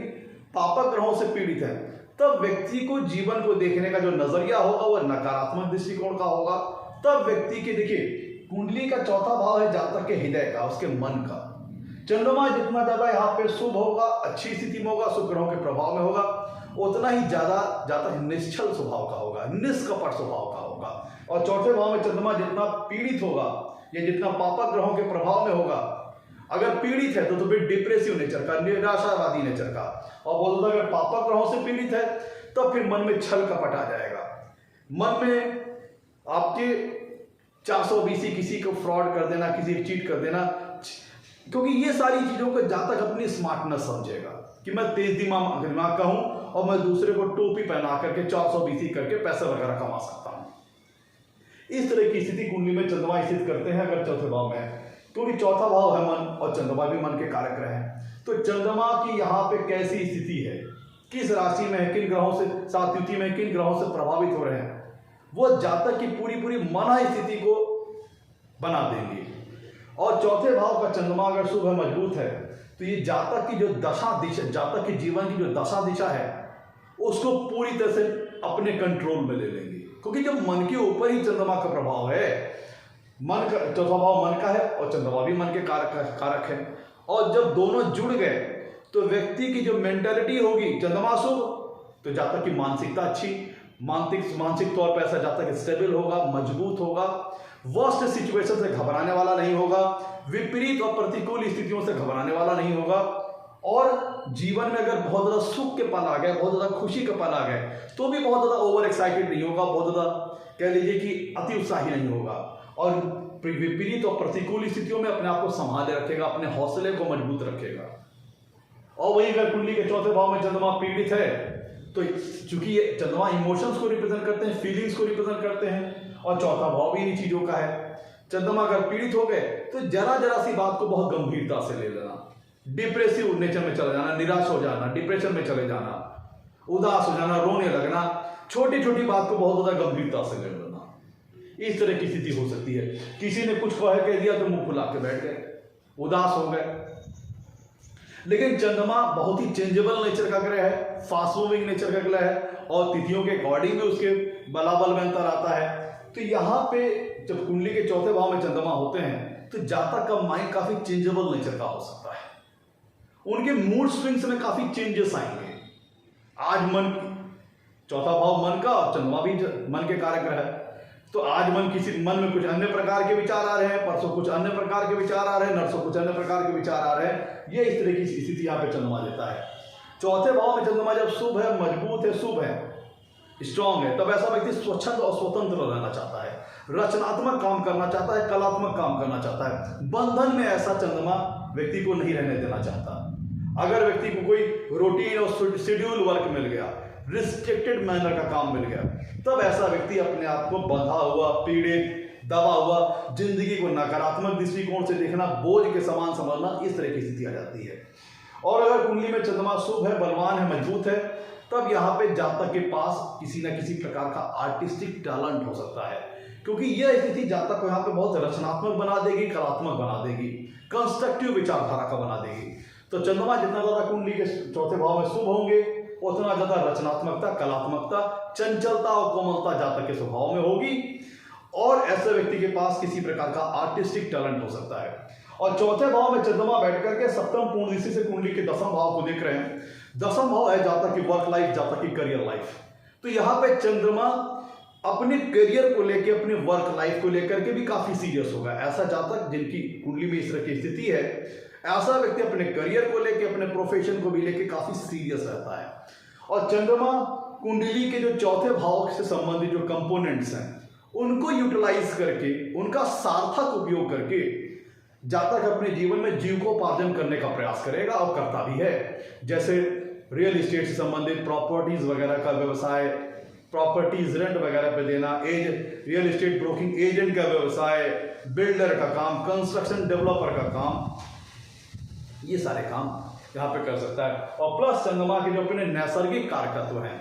पापक ग्रहों से पीड़ित है, तब व्यक्ति को जीवन को देखने का जो नजरिया होगा वह नकारात्मक दृष्टिकोण का होगा। तब व्यक्ति के, देखिए कुंडली का चौथा भाव है जातक के हृदय का, उसके मन का। चंद्रमा जितना ज्यादा यहाँ पे शुभ होगा, अच्छी स्थिति में होगा, शुभ ग्रहों के प्रभाव में होगा, उतना ही ज्यादा जातक निश्चल स्वभाव का होगा, निष्कपट स्वभाव का होगा। और चौथे भाव में चंद्रमा जितना पीड़ित होगा या जितना पापक ग्रहों के प्रभाव में होगा, अगर पीड़ित है तो फिर डिप्रेसिव नेचर का, निराशावादी नेचर का। और बोलता अगर पापक ग्रहों से पीड़ित है तो फिर मन में छल कपट आ जाएगा, मन में आपके 420 किसी को फ्रॉड कर देना, किसी को चीट कर देना। क्योंकि ये सारी चीजों को जहां तक अपनी स्मार्टनेस समझेगा कि मैं तेज दिमाग का हूं और मैं दूसरे को टोपी पहना करके 420 करके पैसे वगैरह कमा सकता हूं, इस तरह की स्थिति कुंडली में चंद्रमा स्थित करते हैं अगर चौथे भाव में है। क्योंकि चौथा भाव है मन और चंद्रमा भी मन के कारक ग्रह हैं। तो चंद्रमा की यहाँ पे कैसी स्थिति है, किस राशि में है, किन ग्रहों से साथ युति में, किन ग्रहों से प्रभावित हो रहे हैं, वो जातक की पूरी मना स्थिति को बना देंगे। और चौथे भाव का चंद्रमा अगर शुभ है, मजबूत है, तो ये जातक की जो दशा दिशा, जातक के जीवन की जो दशा दिशा है उसको पूरी तरह से अपने कंट्रोल में ले लेंगे। क्योंकि जब मन के ऊपर ही चंद्रमा का प्रभाव है, मन का चौथा भाव मन का है और चंद्रमा भी मन के कारक है, और जब दोनों जुड़ गए तो व्यक्ति की जो मेंटालिटी होगी, चंद्रमा शुभ तो जातक की मानसिकता अच्छी, मानसिक तौर पर ऐसा जातक स्टेबल होगा, मजबूत होगा, वर्स्ट सिचुएशन से घबराने वाला नहीं होगा, विपरीत और प्रतिकूल स्थितियों से घबराने वाला नहीं होगा। और जीवन में अगर बहुत ज्यादा सुख के पल आ गए, बहुत ज्यादा खुशी के पल आ गए, तो भी बहुत ज्यादा ओवर एक्साइटेड नहीं होगा, बहुत ज्यादा कह लीजिए कि अति उत्साही नहीं होगा, और विपरीत और प्रतिकूल स्थितियों में अपने आप को संभाले रखेगा, अपने हौसले को मजबूत रखेगा। और वही अगर कुंडली के चौथे भाव में चंद्रमा पीड़ित है तो चूंकि ये चंद्रमा इमोशंस को रिप्रेजेंट करते हैं, फीलिंग्स को रिप्रेजेंट करते हैं, और चौथा भाव भी इन्हीं चीजों का है। चंद्रमा अगर पीड़ित हो गए तो जरा सी बात को बहुत गंभीरता से ले लेना, डिप्रेसिव नेचर में चले जाना, निराश हो जाना, डिप्रेशन में चले जाना, उदास हो जाना, रोने लगना, छोटी बात को बहुत ज्यादा गंभीरता से ले लेना, इस तरह की स्थिति हो सकती है। किसी ने कुछ कह दिया तो मुंह फुला के बैठ गए, उदास हो गए। लेकिन चंद्रमा बहुत ही चेंजेबल नेचर का ग्रह है, फास्ट मूविंग नेचर का ग्रह है, और तिथियों के अकॉर्डिंग भी उसके बलाबल में अंतर आता है। तो यहाँ पे जब कुंडली के चौथे भाव में चंद्रमा होते हैं तो जातक का माइंड काफी चेंजेबल नेचर का हो सकता है। उनके मूड स्विंग्स में काफी चेंजेस आएंगे। आज मन, चौथा भाव मन का, और चंद्रमा भी मन के कारक है, तो आज मन में कुछ अन्य प्रकार के विचार आ रहे हैं, परसों कुछ अन्य प्रकार के विचार आ रहे हैं, नरसों कुछ अन्य प्रकार के विचार आ रहे हैं। ये इस तरह की स्थिति यहाँ पे चंद्रमा देता है। चौथे भाव में चंद्रमा जब शुभ है, मजबूत है, शुभ है, स्ट्रांग है, तब ऐसा व्यक्ति स्वच्छंद और स्वतंत्र रहना चाहता है, रचनात्मक काम करना चाहता है, कलात्मक काम करना चाहता है। बंधन में ऐसा चंद्रमा व्यक्ति को नहीं रहने देना चाहता। अगर व्यक्ति को कोई रूटीन और शेड्यूल वर्क मिल गया, रिस्ट्रिक्टेड मैनर का काम मिल गया, तब ऐसा व्यक्ति अपने आप को बंधा हुआ, पीड़ित, दबा हुआ, जिंदगी को नकारात्मक दृष्टिकोण से देखना, बोझ के समान समझना, इस तरह की स्थिति आ जाती है। और अगर कुंडली में चंद्रमा शुभ है, बलवान है, मजबूत है, तब यहाँ पे जातक के पास किसी न किसी प्रकार का आर्टिस्टिक टैलेंट हो सकता है, क्योंकि यह स्थिति जातक को यहाँ पे बहुत रचनात्मक बना देगी, कलात्मक बना देगी, कंस्ट्रक्टिव विचारधारा का बना देगी। तो चंद्रमा जितना ज्यादा कुंडली के चौथे भाव में शुभ होंगे, उतना ज्यादा रचनात्मकता, कलात्मकता, चंचलता और कोमलता जातक के स्वभाव में होगी, और ऐसे व्यक्ति के पास किसी प्रकार का आर्टिस्टिक टैलेंट हो सकता है। और चौथे भाव में चंद्रमा बैठ करके सप्तम पूर्ण दृष्टि से कुंडली के दसम भाव को देख रहे हैं। दसम भाव है जातक की वर्क लाइफ, जातक की करियर लाइफ। तो यहाँ पे चंद्रमा अपने करियर को लेकर, अपने वर्क लाइफ को लेकर के भी काफी सीरियस होगा। ऐसा जातक जिनकी कुंडली में इस तरह की स्थिति है, ऐसा व्यक्ति अपने करियर को लेकर, अपने प्रोफेशन को भी लेकर काफी सीरियस रहता है। और चंद्रमा कुंडली के जो चौथे भाव से संबंधित जो कंपोनेंट्स हैं, उनको यूटिलाइज करके, उनका सार्थक उपयोग करके जातक अपने जीवन में जीविकोपार्जन करने का प्रयास करेगा और करता भी है। जैसे रियल एस्टेट से संबंधित प्रॉपर्टीज वगैरह का व्यवसाय, प्रॉपर्टीज रेंट वगैरह पे देना, रियल एस्टेट ब्रोकिंग एजेंट का व्यवसाय, बिल्डर का काम, कंस्ट्रक्शन डेवलपर का काम, ये सारे काम यहाँ पे कर सकता है। और प्लस चंद्रमा के जो अपने नैसर्गिक कारकत्व हैं,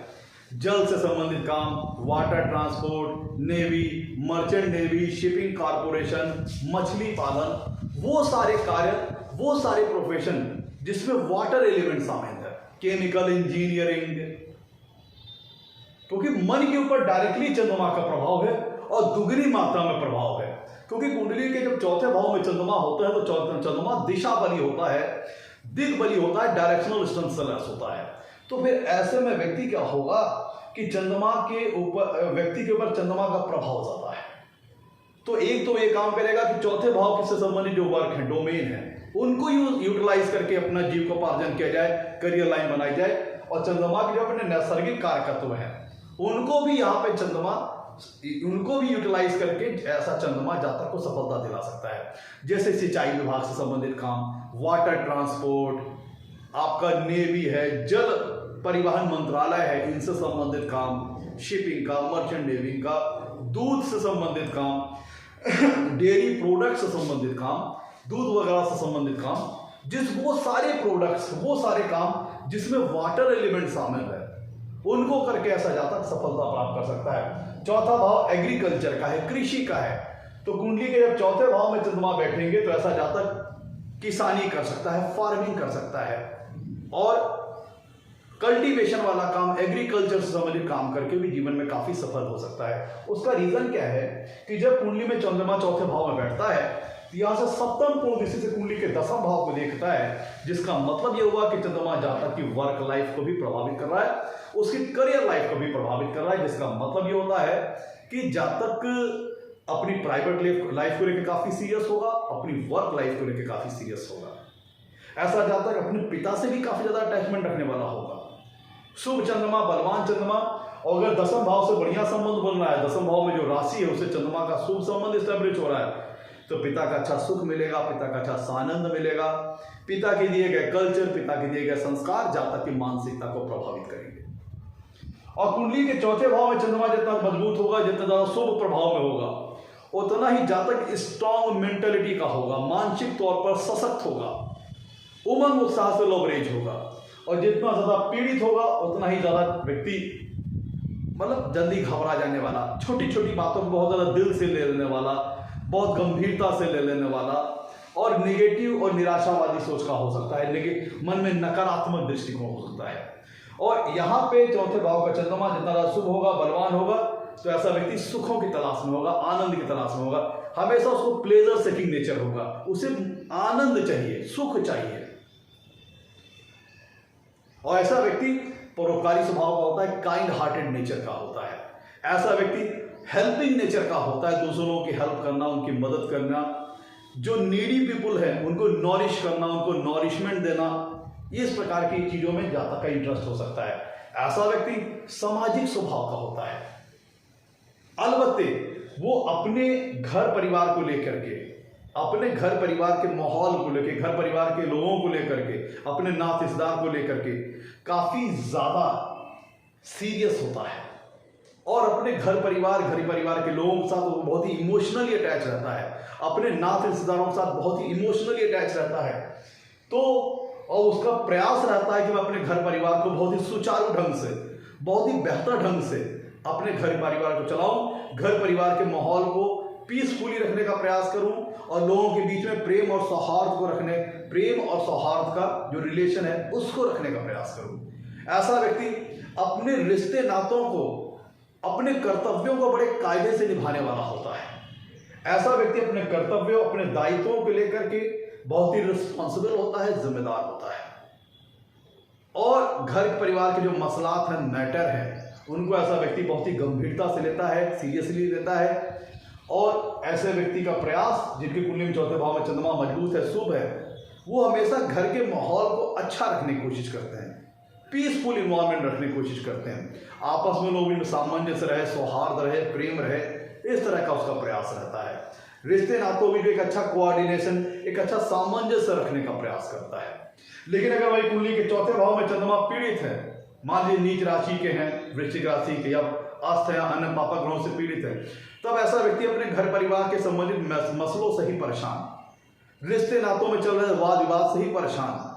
जल से संबंधित काम, water transport, navy, merchant navy, shipping corporation, मछली पालन, वो सारे कार्य, वो सारे प्रोफेशन जिसमें वाटर एलिमेंट शामिल है, केमिकल इंजीनियरिंग, क्योंकि मन के ऊपर डायरेक्टली चंद्रमा का प्रभाव है और दुगनी मात्रा में प्रभाव है। क्योंकि कुंडली के जब चौथे भाव में चंद्रमा होता है तो चंद्रमा दिशा बली होता है, दिग बली होता है, डायरेक्शनल स्टेंस होता है। तो फिर ऐसे में व्यक्ति क्या होगा कि चंद्रमा के ऊपर, व्यक्ति के ऊपर चंद्रमा का प्रभाव ज्यादा है। तो एक तो ये काम करेगा कि चौथे भाव से संबंधित जो वर्क है, डोमेन है, उनको यूटिलाइज करके अपना जीविकोपार्जन किया जाए, करियर लाइन बनाई जाए। और चंद्रमा के जो अपने नैसर्गिक कारकत्व हैं, उनको भी यहाँ पे चंद्रमा, उनको भी यूटिलाइज करके ऐसा चंद्रमा जातक को सफलता दिला सकता है। जैसे सिंचाई विभाग से संबंधित काम, वाटर ट्रांसपोर्ट, आपका नेवी है, जल परिवहन मंत्रालय है, इनसे संबंधित काम, शिपिंग का, मर्चेंट नेवी का, दूध से संबंधित काम, डेयरी प्रोडक्ट से संबंधित काम, दूध वगैरह से संबंधित काम, वो सारे प्रोडक्ट्स, वो सारे काम जिसमें वाटर एलिमेंट शामिल है, उनको करके ऐसा जातक सफलता प्राप्त कर सकता है। चौथा भाव एग्रीकल्चर का है, कृषि का है। तो कुंडली के जब चौथे भाव में चंद्रमा बैठेंगे तो ऐसा जातक किसानी कर सकता है, फार्मिंग कर सकता है, और कल्टीवेशन वाला काम, एग्रीकल्चर से संबंधित काम करके भी जीवन में काफी सफल हो सकता है। उसका रीजन क्या है कि जब कुंडली में चंद्रमा चौथे भाव में बैठता है, यहां से सप्तम पूर्ण दृष्टि से कुंडली के दसम भाव को देखता है, जिसका मतलब यह हुआ कि चंद्रमा जातक की वर्क लाइफ को भी प्रभावित कर रहा है, उसकी करियर लाइफ को भी प्रभावित कर रहा है। जिसका मतलब यह होता है कि जातक अपनी प्राइवेट लाइफ को लेकर काफी सीरियस होगा, अपनी वर्क लाइफ को लेकर काफी सीरियस होगा। ऐसा जातक अपने पिता से भी काफी ज्यादा अटैचमेंट रखने वाला होगा। शुभ चंद्रमा, बलवान चंद्रमा, और अगर दसम भाव से बढ़िया संबंध बन रहा है, दसम भाव में जो राशि है उससे चंद्रमा का शुभ संबंध स्टैब्लिश हो रहा है, तो पिता का अच्छा सुख मिलेगा, पिता का अच्छा सानंद मिलेगा। पिता के दिए गए कल्चर, पिता के दिए गए संस्कार जातक की मानसिकता को प्रभावित करेंगे। और कुंडली के चौथे भाव में चंद्रमा जितना मजबूत होगा, जितना ज्यादा शुभ प्रभाव में होगा, उतना ही जातक स्ट्रॉन्ग मेंटेलिटी का होगा, मानसिक तौर पर सशक्त होगा, उमंग उत्साह से लवरेज होगा। और जितना ज्यादा पीड़ित होगा उतना ही ज्यादा व्यक्ति मतलब जल्दी घबरा जाने वाला, छोटी छोटी बातों को बहुत ज्यादा दिल से ले लेने वाला, बहुत गंभीरता से ले लेने वाला, और नेगेटिव और निराशावादी सोच का हो सकता है, लेकिन मन में नकारात्मक दृष्टिकोण हो सकता है। और यहाँ पे चौथे भाव का चंद्रमा जितना ज्यादा शुभ होगा, बलवान होगा, तो ऐसा व्यक्ति सुखों की तलाश में होगा, आनंद की तलाश में होगा। हमेशा उसको प्लेजर सेकिंग नेचर होगा, उसे आनंद चाहिए, सुख चाहिए। और ऐसा व्यक्ति परोपकारी स्वभाव का होता है, काइंड हार्टेड नेचर का होता है। ऐसा व्यक्ति हेल्पिंग नेचर का होता है, दूसरों लोगों की हेल्प करना, उनकी मदद करना, जो नीडी पीपुल है उनको नॉरिश करना, उनको नॉरिशमेंट देना, इस प्रकार की चीजों में जातक का इंटरेस्ट हो सकता है। ऐसा व्यक्ति सामाजिक स्वभाव का होता है। अलबत्ते वो अपने घर परिवार को लेकर के, अपने घर परिवार के माहौल को लेकर, घर परिवार के लोगों को लेकर के, अपने नात रिश्तेदार को लेकर के काफी ज्यादा सीरियस होता है और अपने घर परिवार के लोगों के साथ वो बहुत ही इमोशनली अटैच रहता है, अपने नात रिश्तेदारों के साथ बहुत ही इमोशनली अटैच रहता है। तो और उसका प्रयास रहता है कि मैं अपने घर परिवार को बहुत ही सुचारू ढंग से, बहुत ही बेहतर ढंग से अपने घर परिवार को चलाऊं, घर परिवार के माहौल को पीसफुली रखने का प्रयास करूं और लोगों के बीच में प्रेम और सौहार्द को रखने, प्रेम और सौहार्द का जो रिलेशन है उसको रखने का प्रयास करूं। ऐसा व्यक्ति अपने रिश्ते नातों को, अपने कर्तव्यों को बड़े कायदे से निभाने वाला होता है। ऐसा व्यक्ति अपने कर्तव्यों, अपने दायित्वों को लेकर के बहुत ही रिस्पॉन्सिबल होता है, जिम्मेदार होता है और घर परिवार के जो मसलात हैं, मैटर है, उनको ऐसा व्यक्ति बहुत ही गंभीरता से लेता है, सीरियसली लेता है। और ऐसे व्यक्ति का प्रयास, जिनकी कुंडली में चौथे भाव में चंद्रमा मजबूत है, शुभ है, वो हमेशा घर के माहौल को अच्छा रखने की कोशिश करते हैं, पीसफुल इन्वायरमेंट रखने की कोशिश करते हैं, आपस में लोगों में सामंजस्य रहे, सौहार्द रहे, प्रेम रहे, इस तरह का उसका प्रयास रहता है। रिश्ते नातों में भी एक अच्छा कोऑर्डिनेशन, एक अच्छा सामंजस्य रखने का प्रयास करता है। लेकिन अगर वही कुंडली के चौथे भाव में चंद्रमा पीड़ित है, मान लीजिए नीच राशि के हैं, वृश्चिक राशि के, या अस्त या अन्य पापा ग्रहों से पीड़ित है, तब ऐसा व्यक्ति अपने घर परिवार के संबंधित मसलों से ही परेशान, रिश्ते नातों में चल रहे वाद विवाद से ही परेशान,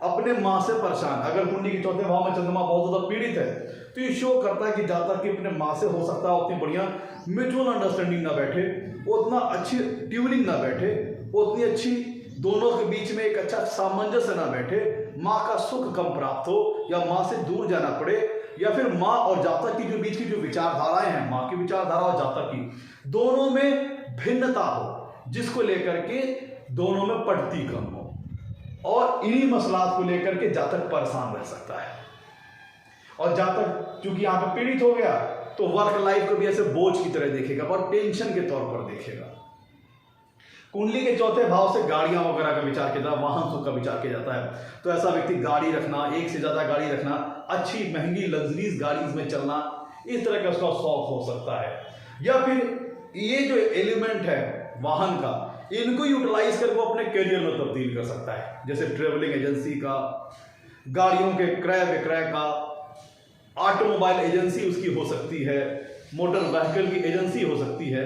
अपने माँ से परेशान। अगर कुंडली के चौथे भाव में चंद्रमा बहुत ज्यादा पीड़ित है तो ये शो करता है कि जातक की अपने माँ से हो सकता है उतनी बढ़िया म्यूचुअल अंडरस्टैंडिंग ना बैठे, उतना अच्छी ट्यूनिंग ना बैठे, उतनी अच्छी दोनों के बीच में एक अच्छा सामंजस्य ना बैठे, माँ का सुख कम प्राप्त हो या माँ से दूर जाना पड़े, या फिर माँ और जातक की जो बीच की जो विचारधाराएं हैं, माँ की विचारधारा और जातक की, दोनों में भिन्नता हो, जिसको लेकर के दोनों में पटती कम हो, और इन्हीं मसलात को लेकर के जातक परेशान रह सकता है। और जातक चूंकि यहाँ पे पीड़ित हो गया तो वर्क लाइफ को भी ऐसे बोझ की तरह देखेगा और टेंशन के तौर पर देखेगा। कुंडली के चौथे भाव से गाड़ियां वगैरह का विचार किया जाता है, वाहन सुख का विचार किया जाता है, तो ऐसा व्यक्ति गाड़ी रखना, एक से ज्यादा गाड़ी रखना, अच्छी महंगी लग्जरीज गाड़ी में चलना, इस तरह का उसका शौक हो सकता है। या फिर ये जो एलिमेंट है वाहन का, इनको यूटिलाइज कर वो अपने करियर में तब्दील कर सकता है, जैसे ट्रेवलिंग एजेंसी का, गाड़ियों के क्रय विक्रय का, ऑटोमोबाइल एजेंसी उसकी हो सकती है, मोटर व्हीकल की एजेंसी हो सकती है।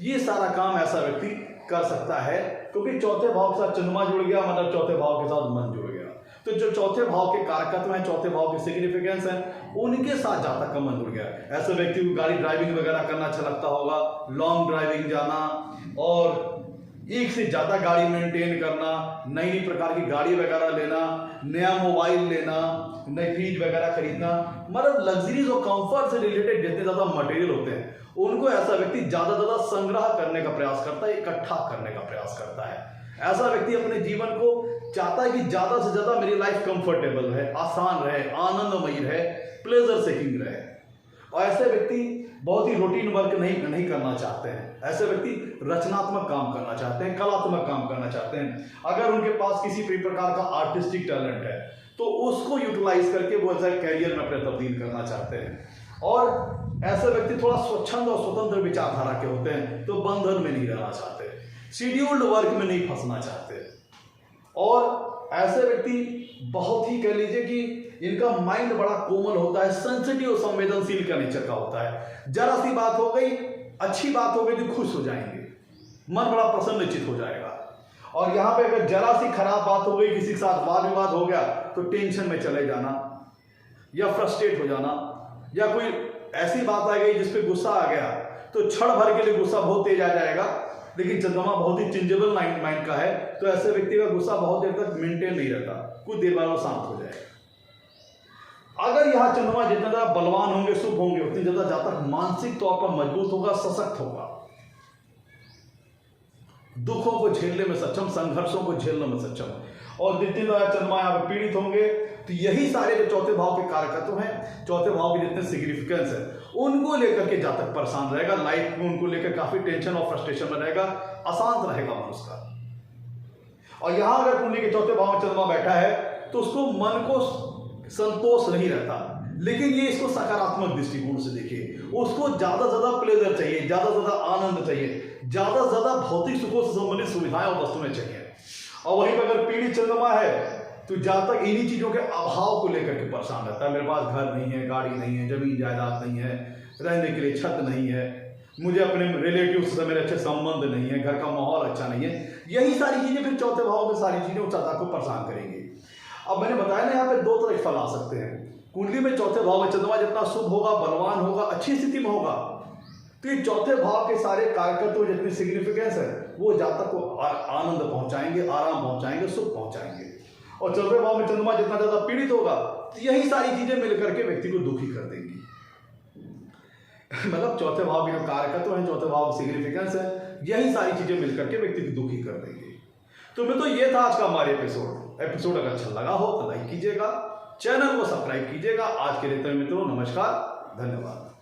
ये सारा काम ऐसा व्यक्ति कर सकता है, क्योंकि चौथे भाव के साथ चंद्रमा जुड़ गया, मतलब चौथे भाव के साथ मन जुड़ गया। तो जो चौथे भाव के कारकत्व हैं, चौथे भाव के सिग्निफिकेंस हैं, उनके साथ जातक का मन जुड़ गया। ऐसे व्यक्ति को गाड़ी ड्राइविंग वगैरह करना अच्छा लगता होगा, लॉन्ग ड्राइविंग जाना और एक से ज्यादा गाड़ी मेंटेन करना, नई नई प्रकार की गाड़ी वगैरह लेना, नया मोबाइल लेना, नई फ्रिज वगैरह खरीदना, मतलब लग्जरीज और कंफर्ट से रिलेटेड जितने ज्यादा मटेरियल होते हैं उनको ऐसा व्यक्ति ज्यादा ज्यादा संग्रह करने का प्रयास करता है, इकट्ठा करने का प्रयास करता है। ऐसा व्यक्ति अपने जीवन को चाहता है कि ज्यादा से ज्यादा मेरी लाइफ कंफर्टेबल रहे, आसान रहे, आनंदमयी रहे, प्लेजर सेकिंग रहे। और ऐसे व्यक्ति बहुत ही रूटीन वर्क नहीं करना चाहते हैं। ऐसे व्यक्ति रचनात्मक काम करना चाहते हैं, कलात्मक काम करना चाहते हैं। अगर उनके पास किसी भी प्रकार का आर्टिस्टिक टैलेंट है तो उसको यूटिलाइज करके वो ऐसा कैरियर में अपने तब्दील करना चाहते हैं। और ऐसे व्यक्ति थोड़ा स्वच्छंद और स्वतंत्र विचारधारा के होते हैं, तो बंधन में नहीं रहना चाहते, शेड्यूल्ड वर्क में नहीं फंसना चाहते। और ऐसे व्यक्ति बहुत ही कह लीजिए कि इनका माइंड बड़ा कोमल होता है, सेंसिटिव और संवेदनशील का नेचर का होता है। जरा सी बात हो गई, अच्छी बात हो गई तो खुश हो जाएंगे, मन बड़ा प्रसन्नचित हो जाएगा। और यहाँ पे अगर जरा सी खराब बात हो गई, किसी के साथ वाद विवाद हो गया तो टेंशन में चले जाना या फ्रस्ट्रेट हो जाना, या कोई ऐसी बात आ गई जिसपे गुस्सा आ गया तो क्षण भर के लिए गुस्सा बहुत तेज आ जाएगा। लेकिन चंद्रमा बहुत ही चेंजेबल माइंड का है, तो ऐसे व्यक्ति का गुस्सा बहुत देर तक मेंटेन नहीं रहता, कुछ देर बाद वो शांत हो जाएगा। अगर यह चंद्रमा जितना ज्यादा बलवान होंगे, शुभ होंगे, उतनी ज्यादा जातक मानसिक तौर पर मजबूत होगा, सशक्त होगा, दुखों को झेलने में सक्षम, संघर्षों को झेलने में सक्षम। और जितने ज्यादा चंद्रमा यहाँ पे पीड़ित होंगे तो यही सारे जो चौथे भाव के कारकत्व हैं, चौथे भाव के जितने सिग्निफिकेंस है, उनको लेकर के जातक परेशान रहेगा, लाइफ में उनको लेकर काफी टेंशन और फ्रस्ट्रेशन में रहेगा, अशांत रहेगा मन उसका। और यहां अगर कुंडली के चौथे भाव में चंद्रमा बैठा है तो उसको मन को संतोष नहीं रहता, लेकिन ये इसको सकारात्मक दृष्टिकोण से देखिए, उसको ज्यादा से ज्यादा प्लेजर चाहिए, ज्यादा से ज्यादा आनंद चाहिए, ज्यादा से ज्यादा भौतिक सुखों से संबंधित सुविधाएं और वस्तुएं चाहिए। और वहीं पर अगर पीड़ित चंद्रमा है तो जातक इन्हीं चीजों के अभाव को लेकर के परेशान रहता है। मेरे पास घर नहीं है, गाड़ी नहीं है, जमीन जायदाद नहीं है, रहने के लिए छत नहीं है, मुझे अपने रिलेटिव से मेरे अच्छे संबंध नहीं है, घर का माहौल अच्छा नहीं है। यही सारी चीजें फिर चौथे भाव में सारी चीजें उस जातक को परेशान करेंगी। अब मैंने बताया ना, यहाँ पे दो तरह के फल आ सकते हैं। कुंडली में चौथे भाव में चंद्रमा जितना शुभ होगा, बलवान होगा, अच्छी स्थिति में होगा, तो ये चौथे भाव के सारे कारकत्व जितनी सिग्निफिकेंस है वो जातक को आनंद पहुंचाएंगे, आराम पहुंचाएंगे, सुख पहुंचाएंगे। और चौथे भाव में चंद्रमा जितना ज्यादा पीड़ित होगा तो यही सारी चीजें मिलकर के व्यक्ति को दुखी कर देंगी। मतलब चौथे भाव के जो कारकत्व है, चौथे भाव सिग्निफिकेंस है, यही सारी चीजें मिलकर के व्यक्ति को दुखी कर देंगे। तो मैं तो ये था आज का हमारे एपिसोड अगर अच्छा लगा हो तो लाइक कीजिएगा, चैनल को सब्सक्राइब कीजिएगा। आज के लिए मित्रों नमस्कार, धन्यवाद।